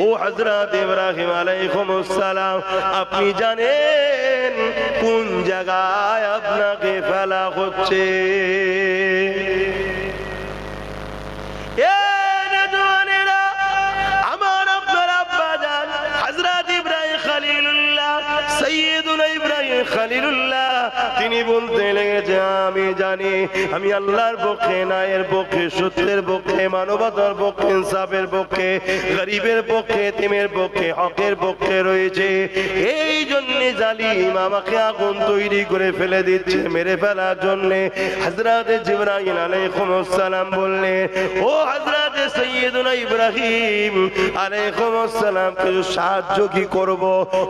Speaker 1: ও হযরত ইব্রাহিম আলাইহিস সালাম, আপনি জানেন কোন জায়গায় আপনাকে ফেলা হচ্ছে? আমার আপনার আব্বা জান হযরত ইব্রাহিম খলিলুল্লাহ, সাইয়্যিদুনা ইব্রাহিম খলিলুল্লাহ, তিনি বলতে লেগেছে, আমি জানি আমি আল্লাহর পক্ষে, ন্যায়ের পক্ষে, সত্যের পক্ষে, মানবতার পক্ষে, ইনসাফের পক্ষে, গরিবের পক্ষে, এতিমের পক্ষে, হকের পক্ষে রয়েছে। এই জন্য জালিম আমাকে আগুন তৈরি করে ফেলে দিচ্ছে, মেরে ফেলার জন্য। হযরত জিবরাইল আলাইহিস সালাম বললেন, ও হযরত সাইয়্যিদুনা ইব্রাহিম আলাইহিস সালাম, কিছু সাহায্য কি করব?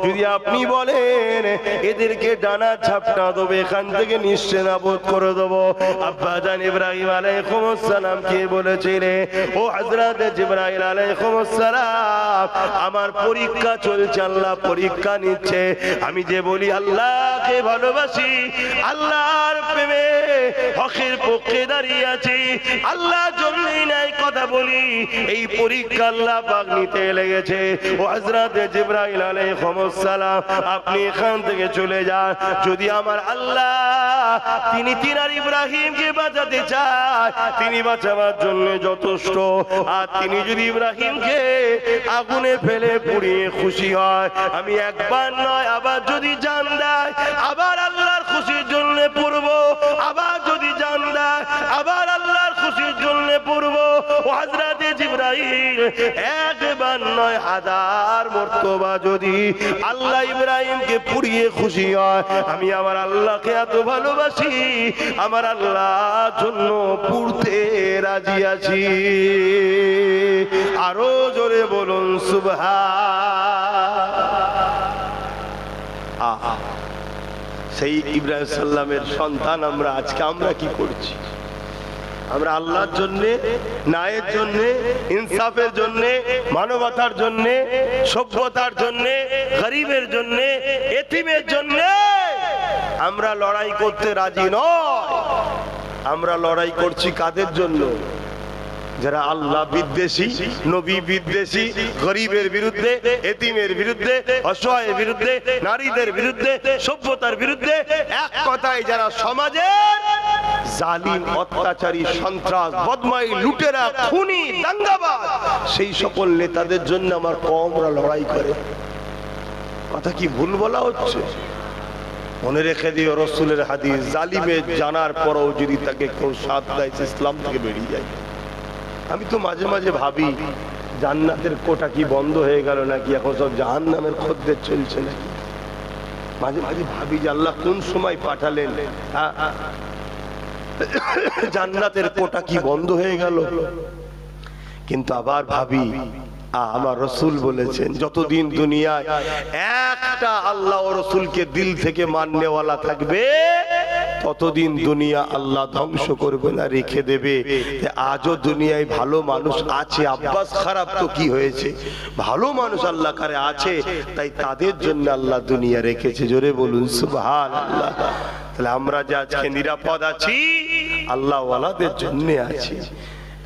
Speaker 1: যদি আপনি বলেন এদেরকে ডানা ঝাপটা দেবো, এখান থেকে নিশ্চিন্তাবোধ করে দেবো। আব্বা জান ইব্রাহিম আলাইহিস সালাম কে বলেছিলেন, ও হযরত জিবরাইল আলাইহিস সালাম, আমার পরীক্ষা চলছে, আল্লাহ পরীক্ষা নিচ্ছে। আমি যে বলি আল্লাহকে ভালোবাসি, আল্লাহর প্রেমে হকের পক্ষে দাঁড়িয়ে আছি, আল্লাহর জন্যই নাই কথা বলি, এই পরীক্ষা আল্লাহ পাক নিতে লেগেছে। ও হযরত জিবরাইল আলাইহিস সালাম, আপনি এখান থেকে চলে যান। যদি আমার আল্লাহ তিনি তিনার ইব্রাহিমকে বাঁচাতে চায়, তিনি বাঁচাবার জন্য যথেষ্ট। আর তিনি যদি ইব্রাহিমকে আগুনে ফেলে পুড়িয়ে খুশি হয়, আমি একবার নয় আবার যদি জান দেয়, আবার আল্লাহর খুশির জন্য পড়ব, আবার যদি জান দেয়, আবার আল্লাহর খুশির জন্য পড়ব। ও হযরত জিবরাইল একবার নয় হাজার মর্তবা যদি আল্লাহ ইব্রাহিমকে পুড়িয়ে খুশি হয়, আমি আমার আল্লাহকে এত ভালোবাসি, আমার আল্লাহর জন্য পুড়তে রাজি আছি। আরো জোরে বলুন সুবহান। সেই ইব্রাহিম সাল্লামের সন্তান আমরা আজকে আমরা কি করছি? আমরা আল্লাহর জন্য, ন্যায়ের জন্য, ইনসাফের জন্য, মানবতার জন্য, সভ্যতার জন্য, গরিবের জন্য, এতিমের জন্য আমরা লড়াই করতে রাজি নয়। আমরা লড়াই করছি কাদের জন্য? যারা আল্লাহ বিদ্বেষী, নবী বিদ্বেষী, গরিবের বিরুদ্ধে, এতিমের বিরুদ্ধে, অসহায়ের বিরুদ্ধে, নারীদের বিরুদ্ধে, সভ্যতার বিরুদ্ধে, এক কথায় যারা সমাজের জালিম, অত্যাচারী, সন্ত্রাস, বদমাই, লুটেরা, খুনি, দাঙ্গাবাজ, সেই সকল নেতাদের জন্য আমার কওমরা লড়াই করে। কথা কি ভুল বলা হচ্ছে? মনে রেখে দিও রাসূলের হাদিস, জালিমের জানার পরও যদি তাকে কেউ সাথ দেয়, ইসলাম থেকে বেরিয়ে যায়। আমি তো মাঝে মাঝে ভাবি জান্নাতের কোটা কি বন্ধ হয়ে গেল নাকি, এখন সব জাহান্নামের খদ্দের চলছে নাকি। মাঝে মাঝে ভাবি যে আল্লাহ কোন সময় পাঠালেন, জান্নাতের কোটা কি বন্ধ হয়ে গেল। কিন্তু আবার ভাবি আমার রাসূল বলেছেন যতদিন দুনিয়ায় একটা আল্লাহ ও রাসূলকে দিল থেকে মাননেওয়ালা থাকবে ততদিন দুনিয়া আল্লাহ ধ্বংস করবে না, রেখে দেবে। আজও দুনিয়ায় ভালো মানুষ আছে, আব্বাস খারাপ তো কি হয়েছে, ভালো মানুষ আল্লাহ কারে আছে, তাই তাদের জন্য আল্লাহ দুনিয়া রেখেছে। জোরে বলুন সুবহানাল্লাহ। তাহলে আমরা যে আজকে নিরাপদ আছি আল্লাহ ওয়ালাদের জন্য আছি।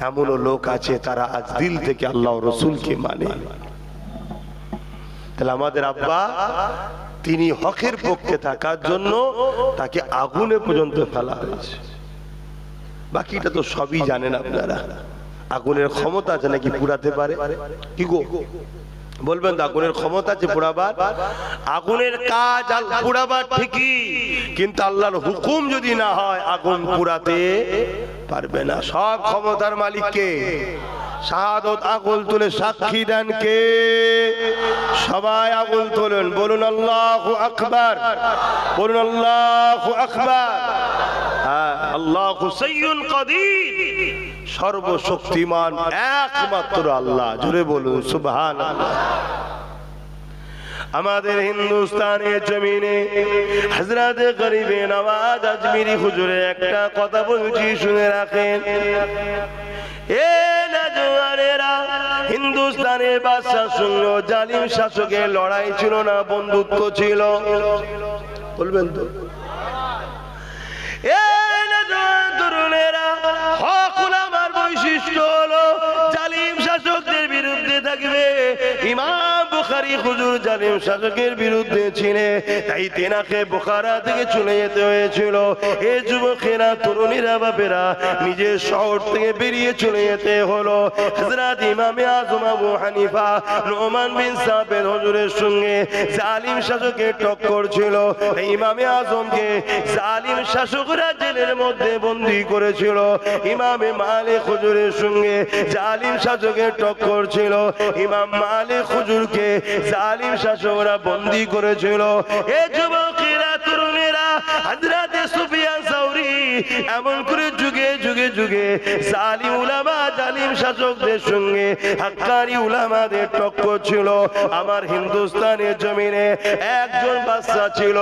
Speaker 1: এমনও লোক আছে তারা আজ দিল থেকে আল্লাহ রসুলকে মানে। তাহলে আমাদের আব্বা তিনি হকের পক্ষে থাকার জন্য তাকে আগুনে পর্যন্ত ফেলা হয়েছে। বাকিটা তো সবই জানেন আপনারা। আগুনের ক্ষমতা আছে নাকি পুড়াতে পারে? কি গো বলবেন? আগুনের ক্ষমতা আছে পুড়াবার? আগুনের কাজ পুড়াবার ঠিকই, কিন্তু আল্লাহর হুকুম যদি না হয় আগুন পুড়াতে পারবে না। সব ক্ষমতার মালিক কে? শাহাদত আগুন তুলে সাক্ষী দেন কে? সবাই আগুন তোলেন, বলুন আল্লাহু আকবার, বলুন আল্লাহু আকবার। হ্যাঁ, আল্লাহু সাইয়্যুন কাদির, সর্বশক্তিমান একমাত্র আল্লাহ। জোরে বলুন সুবহানাল্লাহ। আমাদের হিন্দুস্তানের জমিনে হযরত গরিবে নওয়াজ আজমিরি হুজুরে একটা কথা বলছি, শুনে রাখেন। এ নওজওয়ানেরা, হিন্দুস্তানের বাদশার সঙ্গে জালিম শাসকের লড়াই ছিল না, বন্ধুত্ব ছিল। বলবেন তো? এ নওজওয়ান তরুণেরা, হক উলামার বৈশিষ্ট্য হলো জালিম শাসকদের বিরুদ্ধে থাকবে। ইমাম বুখারী হুজুর জালিম শাসকের বিরুদ্ধে ছিলেন, তাই তেনাকে বুখারা থেকে চলে যেতে হয়েছিল। এই যুবকেরা, তরুণীরা, বাপেরা নিজের শহর থেকে বেরিয়ে চলে যেতে হলো। হযরত ইমামে আযম আবু হানিফা নোমান বিন সাবেত হুজুরের সঙ্গে জালিম শাসকের টক্কর ছিল। ইমামে আযমকে জালিম শাসকরা জেলের মধ্যে বন্দী করেছিল। ইমামে মালিক হুজুরের সঙ্গে জালিম শাসকের টক্কর ছিল। ইমাম মালিক হুজুরকে জালিম শাসকরা বন্দী করেছিল। এই যুবকেরা, তরুণেরা, হযরত সুফিয়ান সাউরি এমন করে যুগে যুগে যুগে জালিম উলামা, জালিম শাসকদের সঙ্গে হাক্কানি উলামাদের টক্কর ছিল। আমার হিন্দুস্তানের জমিনে একজন বাদশা ছিল,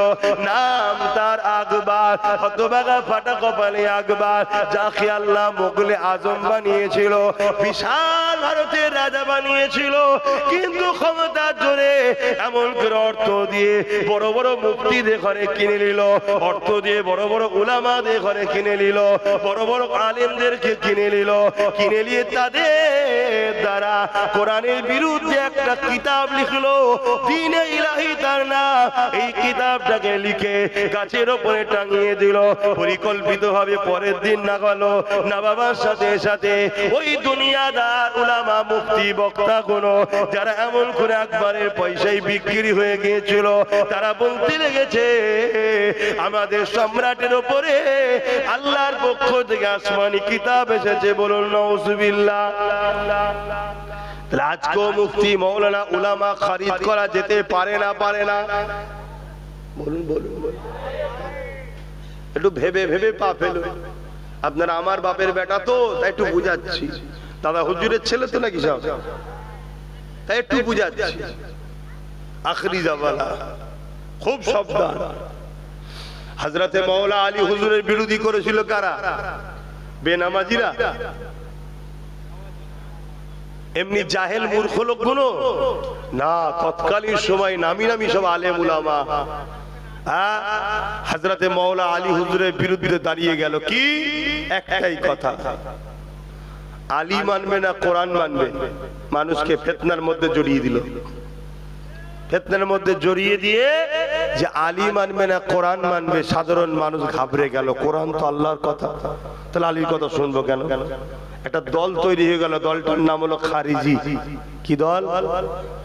Speaker 1: নাম তার আকবর। হতভাগা ফাটা কপালে আকবর, যাকে আল্লাহ মোগলে আজম বানিয়েছিল, বিশাল ভারতের রাজা বানিয়েছিল। কিন্তু ক্ষমতার জোরে এমন করে অর্থ দিয়ে বড় বড় মুফতিদের ঘরে কিনে নিল, অর্থ দিয়ে বড় বড় উলামাদের ঘরে কিনে নিল, বড় বড় আলেমদেরকে কিনে নিল। কিনে নিয়ে তাদের দ্বারা কোরআনের বিরুদ্ধে একটা কিতাব লিখলো, দ্বীনে ইলাহি তার নাম। এই কিতাবটাকে লিখে গাছের উপরে টাঙিয়ে দিল। পরিকল্পিতভাবে পরের দিন নাগালো না বাবার সাথে সাথে ওই দুনিয়াদার উলামা মুফতি বক্তা গুলো যারা এমন করে একবারের পয়সায় বিক্রি হয়ে গিয়েছিল, তারা বলতে লেগেছে আমাদের সম্রাটের উপরে আল্লাহর পক্ষ থেকে আসমানি কিতাব এসেছে। বলুন নাউজুবিল্লাহ। আজকেও মুফতি মৌলানা উলামা খরিদ করা যেতে পারে না? পারে না? বলুন বলুন বলুন। একটু ভেবে ভেবে পা ফেলো। আপনারা আমার বাপের বেটা তো, তাই একটু বুঝাচ্ছি। দাদা হুজুরের ছেলে তো নাকি সব, তাই একটু বুঝাচ্ছি। আখরি জামানা, খুব সাবধান। হযরতে মাওলা আলী হুজুরের বিরোধী করেছিল কারা? বেনামাজিরা। এমনি জাহেল মূর্খ লোকগুলো না, তৎকালীন সময় নামি নামি সব আলেম উলামা হযরতে মাওলা আলী হুজুরের বিরুদ্ধে দাঁড়িয়ে গেল। কি? একটাই কথা, আলী মানবে না কোরআন মানবে। মানুষকে ফিতনার মধ্যে জড়িয়ে দিল। ফিতনার মধ্যে জড়িয়ে দিয়ে যে আলী মানবে না কোরআন মানবে, সাধারণ মানুষ ঘাবড়ে গেল। কোরআন তো আল্লাহর কথা, তাহলে আলীর কথা শুনবো কেন? একটা দল তৈরি হয়ে গেল, দলটার নাম হলো খারিজি। কি দল?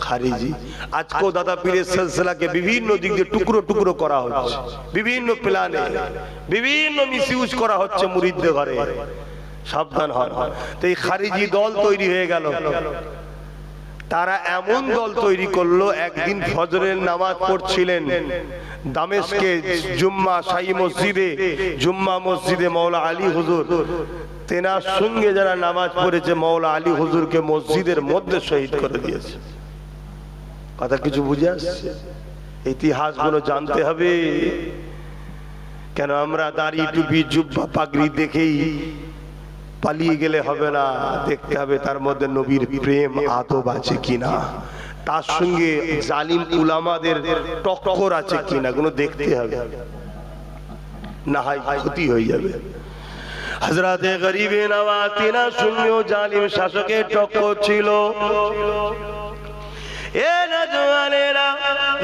Speaker 1: খারিজি। আজকেও দাদা পীরের সিলসিলাকে বিভিন্ন দিক দিয়ে টুকরো টুকরো করা হচ্ছে, বিভিন্ন প্ল্যানে বিভিন্ন মিসইউজ করা হচ্ছে মুরিদদের ঘরে। সাবধান হন। তো এই খারিজি দল তৈরি হয়ে গেল। তারা এমন দল তৈরি করলো, একদিন ফজরের নামাজ পড়ছিলেন দামেস্কে জুম্মা শাহী মসজিদে, জুম্মা মসজিদে মাওলা আলী হুজুর, তেনার সঙ্গে যারা নামাজ পড়েছে মাওলা আলী হুজুরকে মসজিদের মধ্যে শহীদ করে দিয়েছে। কথা কিছু বুঝে আসছে? ইতিহাসগুলো জানতে হবে। কেন আমরা দাড়ি টুপি জুব্বা পাগড়ি দেখেই পালিয়ে গেলে হবে না, দেখতে হবে তার মধ্যে নবীর প্রেম আদব আছে কিনা, তার সঙ্গে জালিম উলামাদের টক্কর আছে কিনা, কোনো দেখতে হবে, না হয় ক্ষতি হয়ে যাবে। হযরতে গরিবে নওয়াজ তিনার সঙ্গেও জালিম শাসকের টক্কর ছিল। এ নওজওয়ানেরা,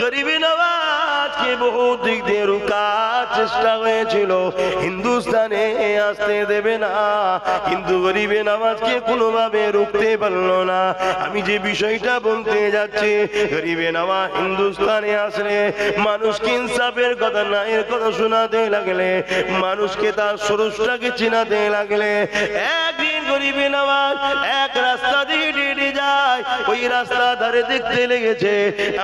Speaker 1: গরিবে নওয়াজকে বহু দিক দিয়ে রুকার চেষ্টা হয়েছিল, হিন্দুস্তানে আসতে দেবে না, কিন্তু গরিবে নওয়াজকে কোনোভাবে রুখতে পারলো না। আমি যে বিষয়টা বলতে যাচ্ছি, গরিবে নওয়াজ হিন্দুস্তানে আসলে মানুষকে ইনসাফের কথা, ন্যায়ের কথা শোনাতে লাগলে, মানুষকে তার স্রষ্টাকে চিনাতে লাগলে, একদিন গরিবে নওয়াজ এক রাস্তা দিয়ে হেঁটে যায়। ওই রাস্তা ধারে দেখতে লেগেছে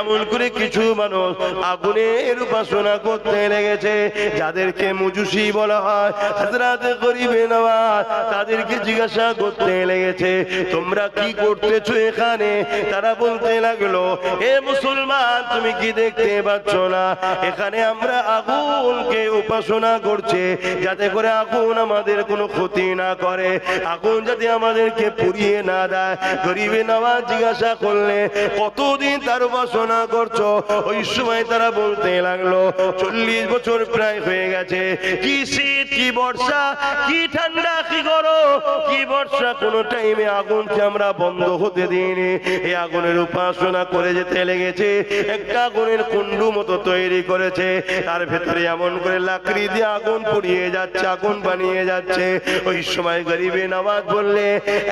Speaker 1: এমন করে কিছু মানুষ আগুনের উপাসনা করতে লেগেছে, যাদেরকে মুজুসি বলা হয়। হযরত গরিবে নওয়াজ তাদেরকে জিজ্ঞাসা করতে লেগেছে, তোমরা কি করতেছো এখানে? তারা বলতে লাগলো, এ মুসলমান, তুমি কি দেখতে পাচ্ছ না এখানে আমরা আগুনকে উপাসনা করছি, যাতে করে আগুন আমাদের কোনো ক্ষতি না করে, আগুন যাতে আমাদেরকে পুড়িয়ে না দেয়। গরিবে নওয়াজ জিজ্ঞাসা করলে, কতদিন তার উপাসনা করছো? ওই সময় তারা বলতে লাগলো, 40 বছর প্রায় হয়ে গেছে। কি শীত, কি বর্ষা, কি ঠান্ডা, কি গরম, কি বর্ষা, কোন টাইমে আগুনকে আমরা বন্ধ হতে দিইনি। এই আগুনের উপাসনা করে যেতে লেগেছে। একটা আগুনের কুণ্ডু মতো তৈরি করেছে, তার ভেতরে এমন করে লাকড়ি দিয়ে আগুন পুড়িয়ে যাচ্ছে, আগুন বানিয়ে যাচ্ছে। ওই সময় গরিবে নওয়াজ বললে,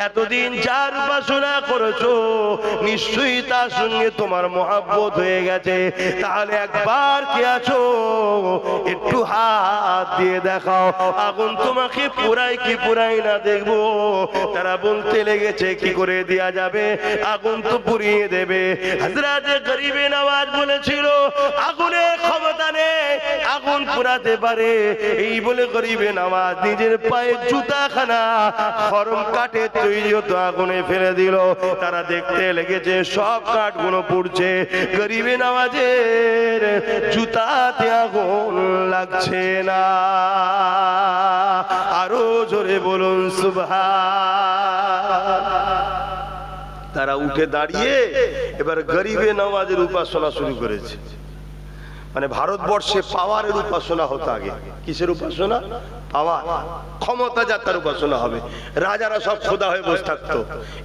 Speaker 1: এতদিন যার উপাসনা করেছো নিশ্চয়ই তার সঙ্গে তোমার মহব্বত হয়ে গেছে, তাহলে একবার কে আছো একটু হাত দিয়ে দেখাও, আগুন তোমাকে পুরাই কি পুরাই না দেখবো। তারা বলতে লেগেছে, কি করে দেয়া যাবে, আগুন তো পুড়িয়ে দেবে। হযরত গরিবে নওয়াজ বলেছিল, আগুনের ক্ষমতা নেই, আগুন পুরাতে পারে। এই বলে গরিবে নওয়াজ নিজের পায়ে জুতাখানা খরম কাঠের তৈরি হতো আগুনে ফেলে দিল। তারা দেখতে লেগেছে সব কাঠগুলো পুড়ছে, গরিবে নওয়াজের জুতাতে আগুন লাগছে না। আরো জোরে বলুন সুবহান। তারা উঠে দাঁড়িয়ে এবার গরিবে নওয়াজের উপাসনা শুরু করেছে। মানে ভারতবর্ষে পাওয়ারের উপাসনা হতো আগে। কিসের উপাসনা? পাওয়ার, ক্ষমতা যাত্রার উপাসনা হবে। রাজারা সব খোদা হয়ে বসে থাকতো।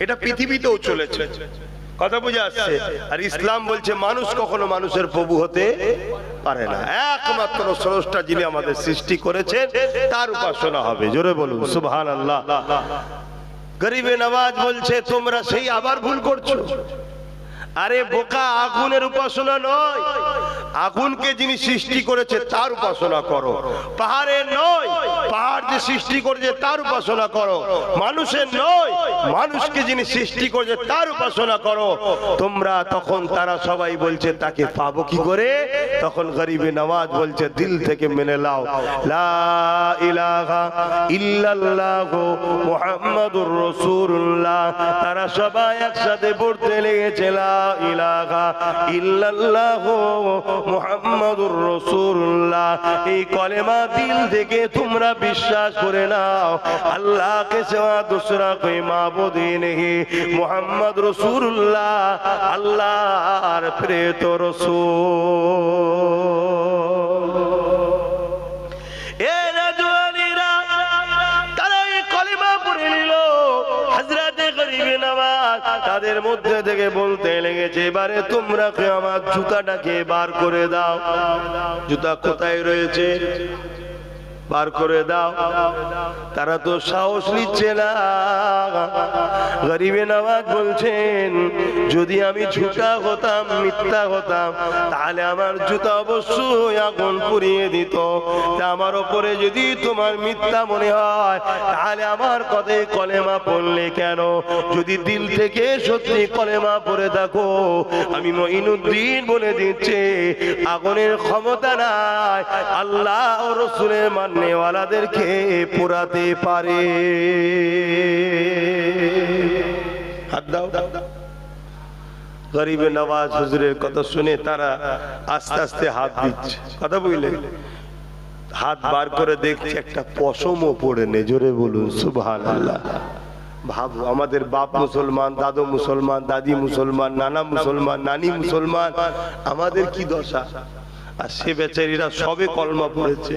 Speaker 1: এটা পৃথিবীতেও চলেছে, কথা বুঝে আসছে। আর ইসলাম বলছে মানুষ কখনো মানুষের প্রভু হতে পারে না, একমাত্র স্রষ্টা যিনি আমাদের সৃষ্টি করেছেন তার উপাসনা হবে। জোরে বলুন সুবহানাল্লাহ। গরিবে নওয়াজ বলছে তোমরা সেই আবার ভুল করছো। আরে বোকা, আগুনের উপাসনা নয়, আগুনকে যিনি সৃষ্টি করেছে তার উপাসনা করো। পাহাড়ের নয়, পাহাড় যে সৃষ্টি করেছে তার উপাসনা করো। মানুষের নয়, মানুষকে যিনি সৃষ্টি করেছে তার উপাসনা করো। তোমরা তখন তারা সবাই বলছে তাকে পাবো কি করে? তখন গরিবে নওয়াজ বলছে দিল থেকে মেনে নাও, লা ইলাহা ইল্লাল্লাহু মুহাম্মাদুর রাসূলুল্লাহ। তারা সবাই একসাথে পড়তে লেগেছে লা ইলাহা ইল্লাল্লাহু মুহাম্মাদুর রাসূলুল্লাহ। এই কলেমা দিল থেকে তোমরা বিশ্বাস করে নাও, আল্লাহকে সিওয়া दूसरा कोई माबूद नहीं, मुहम्मद रसूलुल्लाह আল্লাহর প্রেরিত রাসূল। এ রাজওয়ালিরা, তারা এই কলেমা পড়ে নিল। হযরতে গরিবে নওয়াজ তাদের মধ্যে থেকে বলতে লেগেছে এবারে তোমরা কে আমার জুতাটাকে বার করে দাও। জুতা কোথায় রয়েছে? বার করে দাও। তারা তো সাহস নিচ্ছে না। গরিবে নওয়াজ বলছেন যদি আমি ঝুটা হতাম, মিথ্যা হতাম, তাহলে আমার জুতা অবশ্যই আগুন পুড়িয়ে দিত। তা আমার ওপরে যদি তোমার মিথ্যা মনে হয় তাহলে আমার কথায় কলেমা পড়লে কেন? যদি দিল থেকে সত্যি কলেমা পড়ে থাকো, আমি মঈনুদ্দিন বলে দিচ্ছি আগুনের ক্ষমতা নাই, আল্লাহ ও রাসূলের মাননেওয়ালাদেরকে পোড়াতে পারে। হাত দাও। গরিবে নওয়াজ হুজুরের কথা শুনে তারা আস্তে আস্তে হাত দিচ্ছে, কথা বুঝলে? হাত বার করে দেখছে একটা পশমও পড়ে নেই। জোরে বলুন সুবহানাল্লাহ। ভাবো, আমাদের বাপ মুসলমান, দাদু মুসলমান, দাদি মুসলমান, নানা মুসলমান, নানি মুসলমান, আমাদের কি দশা? আর সে বেচারীরা সবে কলমা পড়েছে,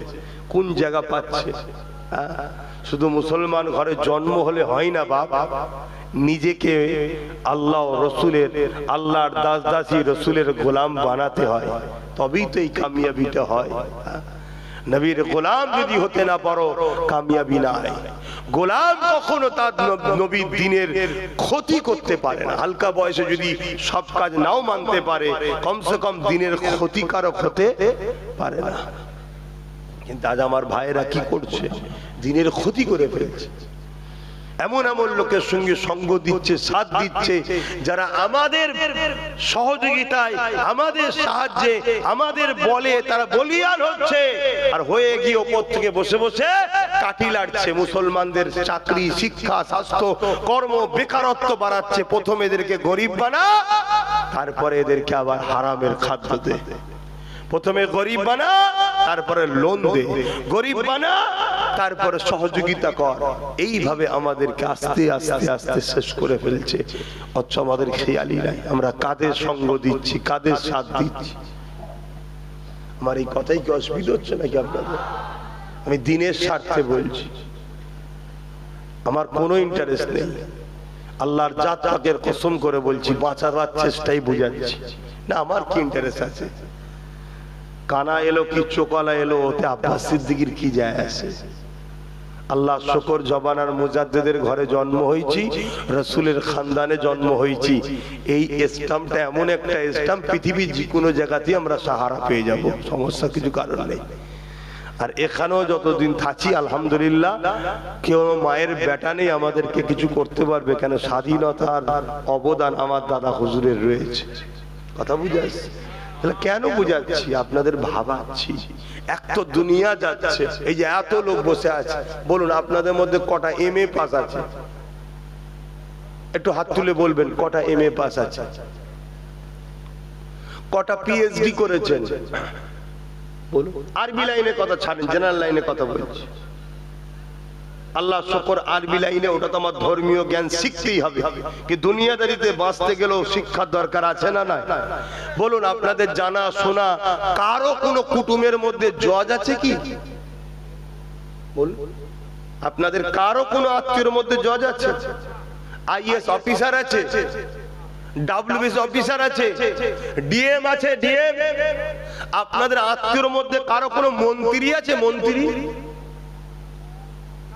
Speaker 1: কোন জায়গা পাচ্ছে? শুধু মুসলমান ঘরে জন্ম হলে হয় না বাপ, নিজেকে আল্লাহ রসুলের, আল্লাহর দাস দাসী রসুলের গোলাম বানাতে হয়, তবেই তো এই কামিয়াবিটা হয়। নবীর গোলাম যদি হতে না পারো কামিয়াবি নাই। গোলাম কখনো তার নবীর দ্বীনের ক্ষতি করতে পারে না। হালকা বয়সে যদি সব কাজ নাও মানতে পারে, কমসে কম দ্বীনের ক্ষতিকারক হতে পারে না। কিন্তু আজ আমার ভাইয়েরা কি করছে? দ্বীনের ক্ষতি করে ফেলছে। এমন এমন লোকের সঙ্গে সঙ্গ দিচ্ছে, সাথ দিচ্ছে, যারা আমাদের সহযোগিতায়, আমাদের সাহায্যে, আমাদের বলে তারা বলিয়ান হচ্ছে, আর হয়ে গিয়ে ওপর থেকে বসে বসে কাঠি লাড়ছে। মুসলমানদের চাকরি, শিক্ষা, স্বাস্থ্য, কর্ম, বেকারত্ব বাড়াচ্ছে। প্রথমে এদেরকে গরিব বানা, তারপরে এদেরকে আবার হারামের খাদ্য দে। প্রথমে গরিব বানা, তারপরে লোন দে, গরিব বানা, তারপরে সহযোগিতা কর। এইভাবে আমাদেরকে আস্তে আস্তে আস্তে শেষ করে ফেলছে। অথচ আমাদের খেয়ালই নাই আমরা কাদের সঙ্গ দিচ্ছি, কাদের সাথ দিচ্ছি। আমার এই কথাই কি অসুবিধা হচ্ছে নাকি আপনাদের? আমি দিনের স্বার্থে বলছি, আমার কোনো ইন্টারেস্ট নেই। আল্লাহর জাত পাকের কসম করে বলছি, বাঁচার চেষ্টাই বুঝাচ্ছি না। আমার কি ইন্টারেস্ট আছে? কানা এলো কি চোকালা এলো, ওতে আব্বাস সিদ্দিকীর কি যায় আসে? আল্লাহ শুকর, জবানার মুজাদ্দিদের ঘরে জন্ম হয়েছি, রাসূলের খানদানে জন্ম হয়েছি। এই স্টাম্পটা এমন একটা স্টাম্প, পৃথিবীর যে কোনো জায়গাতেই আমরা সাহারা পেয়ে যাব, সমস্যা কিছু কারণ নেই। আর এখানেও যতদিন থাকি আলহামদুলিল্লাহ, কেউ মায়ের বেটা নেই আমাদেরকে কিছু করতে পারবে কেন? স্বাধীনতার অবদান আমার দাদা হুজুরের রয়েছে। কথা বুঝে আসছে? কেন বুঝাচ্ছি? আপনাদের ভাবাচ্ছি। এক তো দুনিয়া যাচ্ছে, এই যে এত লোক বসে আছে, বলুন আপনাদের মধ্যে কটা MA পাস আছে? একটু হাত তুলে বলবেন কটা MA পাস আছে? কটা PhD করেছেন? বলুন। আরবি লাইনে কথা ছাড়েন, জেনারেল লাইনে কথা বলছি। আল্লাহ শুকর আরবি লাইনে, ওটা তো আমার ধর্মীয় জ্ঞান শিখতেই হবে, কি দুনিয়াদারিতে বাঁচতে গেলেও শিক্ষার দরকার আছে না? না বলুন, আপনাদের জানা শোনা কারো কোনো কুটুমের মধ্যে জজ আছে কি? বলুন, আপনাদের কারো কোনো আত্মীয়ের মধ্যে জজ আছে? আইএস অফিসার আছে, ডাব্লিউবিসি অফিসার আছে, ডিএম আছে, ডিএম। আপনাদের আত্মীয়ের মধ্যে কারো কোনো মন্ত্রী আছে? মন্ত্রী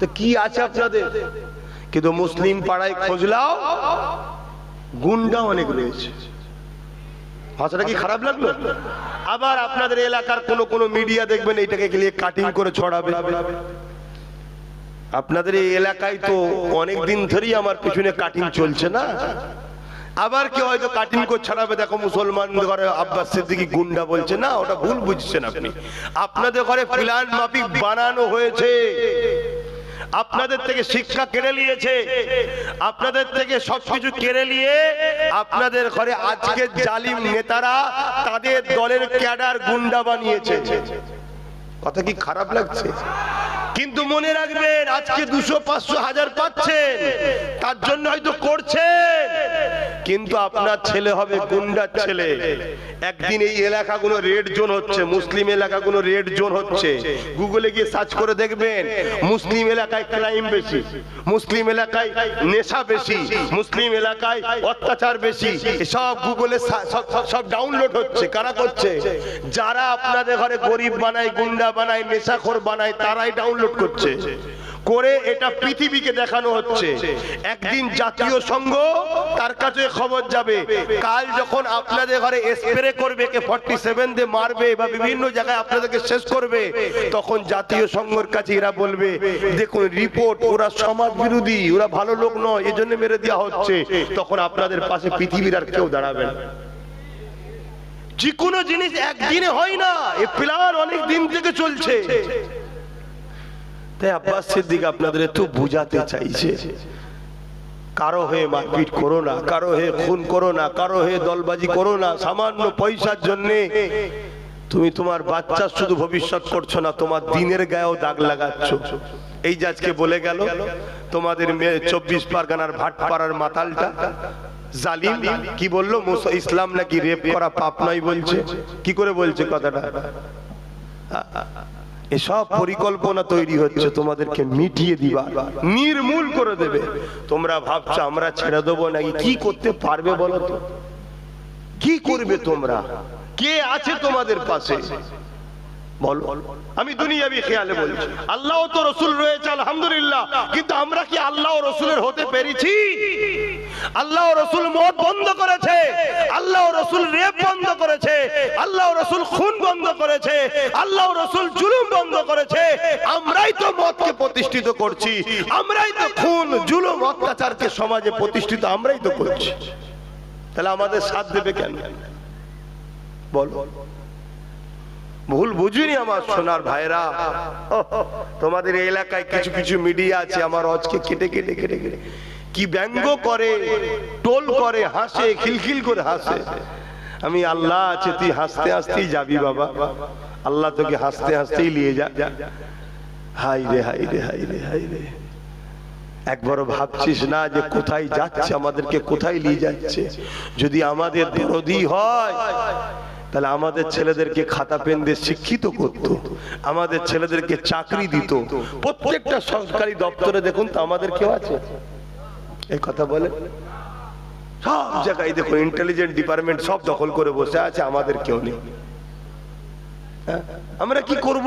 Speaker 1: তো কি আছে আপনাদের? কিন্তু মুসলিম পাড়ায় খোঁজলাও গুন্ডা অনেক রয়েছে। ভাষাটা কি খারাপ লাগলো? আবার আপনাদের এলাকার কোন মিডিয়া দেখবেন এটাকে গিয়ে কাটিং করে ছড়াবে। আপনাদের এই এলাকায় তো অনেক দিন ধরেই আমার পিছনে কাটিং চলছে না? আবার কেউ হয়তো কাটিং করে ছড়াবে, দেখো মুসলমান ঘরে আব্বাস সিদ্দিকী গুন্ডা বলছে। না, ওটা ভুল বুঝছেন আপনি। আপনাদের ঘরে প্ল্যান মাফিক বানানো হয়েছে, আপনাদের থেকে শিক্ষা কেড়ে নিয়েছে, আপনাদের থেকে সবকিছু কেড়ে নিয়ে আপনাদের ঘরে আজকে জালিম নেতারা তাদের দলের ক্যাডার গুন্ডা বানিয়েছে। কথা কি খারাপ লাগছে? কিন্তু মনে রাখবেন, আজকে 200, 500, 1000 পাচ্ছেন, তার জন্য হয়তো করছেন, কিন্তু আপনার ছেলে হবে গুন্ডার ছেলে। একদিন এই এলাকাগুলো রেড জোন হচ্ছে, মুসলিম এলাকাগুলো রেড জোন হচ্ছে। গুগলে গিয়ে সার্চ করে দেখবেন, মুসলিম এলাকায় ক্রাইম বেশি, মুসলিম এলাকায় নেশা বেশি, মুসলিম এলাকায় অত্যাচার বেশি। সব গুগলে সব ডাউনলোড হচ্ছে। কারা করছে? যারা আপনাদের ঘরে গরিব বানায়, গুন্ডা বানায়, নেশাখোর বানায়, তারাই ডাউনলোড করছে করে এটা পৃথিবীকে দেখানো হচ্ছে। একদিন জাতীয় সংঘ তার কাছে খবর যাবে, কাল যখন আপনাদের ঘরে স্প্রে করবে, AK-47 দিয়ে মারবে বা বিভিন্ন জায়গায় আপনাদেরকে শেষ করবে, তখন জাতীয় সংঘের কাছে এরা বলবে, দেখুন রিপোর্ট, ওরা সমাজ বিরোধী, ওরা ভালো লোক নয়, এজন্য মেরে দেওয়া হচ্ছে। তখন আপনাদের পাশে পৃথিবীর আর কেউ দাঁড়াবে না। যে কোনো জিনিস একদিনে হয় না, এই প্ল্যান অনেক দিন থেকে চলছে। তাই আব্বাস সিদ্দিক আপনাদের একটু বুঝাতে চাইছে, কারো হয়ে মারপিট করো না, কারো হয়ে খুন করো না, কারো হয়ে দলবাজি করো না। সামান্য পয়সার জন্য তুমি তোমার বাচ্চার শুধু ভবিষ্যৎ করছো না, তোমার দিনের গায়েও দাগ লাগাচ্ছ। এই যে আজকে বলে গেল তোমাদের মেয়ে 24 পরগনার ভাটপাড়ার মাতালটা জালিম, কি বললো? ইসলাম নাকি রেপ করা পাপ নয় বলছে। কি করে বলছে কথাটা? এসব পরিকল্পনা তৈরি হচ্ছে তোমাদেরকে মিটিয়ে দিবা, নির্মূল করে দেবে। তোমরা ভাবছো আমরা ছেড়ে দেবো নাকি? কি করতে পারবে বলো তো? কি করবে তোমরা? কে আছে তোমাদের পাশে বলো? আমি দুনিয়াবি খেয়ালে বলছি, আল্লাহ তো রসুল রয়েছে আলহামদুলিল্লাহ, কিন্তু আমরা কি আল্লাহ ও রসুলের হতে পেরেছি? আল্লাহ ও রসুল মদ বন্ধ করেছে, আল্লাহ ও রসুল রেপ বন্ধ করেছে, আল্লাহ ও রসুল খুন বন্ধ করেছে, আল্লাহ ও রসুল জুলুম বন্ধ করেছে। আমরাই তো মদকে প্রতিষ্ঠিত করছি, আমরাই তো খুন, জুলুম, অত্যাচারকে সমাজে প্রতিষ্ঠিত আমরাই তো করছি। তাহলে আমাদের সাথ দেবে কেন বল? ভুল বুঝিনি আমার সোনার ভাইরা। তোমাদের এলাকায় কিছু কিছু মিডিয়া আছে, আমার আজকে কেটে কেটে কেটে কেটে কি ব্যঙ্গ করে, টোল করে, হাসে, খিলখিল করে হাসে। আমি আল্লাহ আছে, তুই হাসতে হাসতেই যাবি বাবা, আল্লাহ তোকে হাসতে হাসতেই নিয়ে যা। হাই রে হাই রে হাই রে হাই রে, একবারও ভাবছিস না যে কোথায় যাচ্ছে, আমাদেরকে কোথায় নিয়ে যাচ্ছে? যদি আমাদের দরদি হয় তাহলে আমাদের ছেলেদেরকে খাতা পেন দিয়ে শিক্ষিত করত, আমাদের ছেলেদেরকে চাকরি দিত। প্রত্যেকটা সরকারি দপ্তরে দেখুন তো আমাদের কেউ আছে? এই কথা বলে সব জায়গায় দেখুন, ইন্টেলিজেন্ট ডিপার্টমেন্ট সব দখল করে বসে আছে, আমাদের কেউ নেই। আমরা কি করব?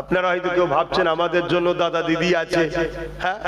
Speaker 1: আপনারা হয়তো কেউ ভাবছেন আমাদের জন্য দাদা দিদি আছে। হ্যাঁ,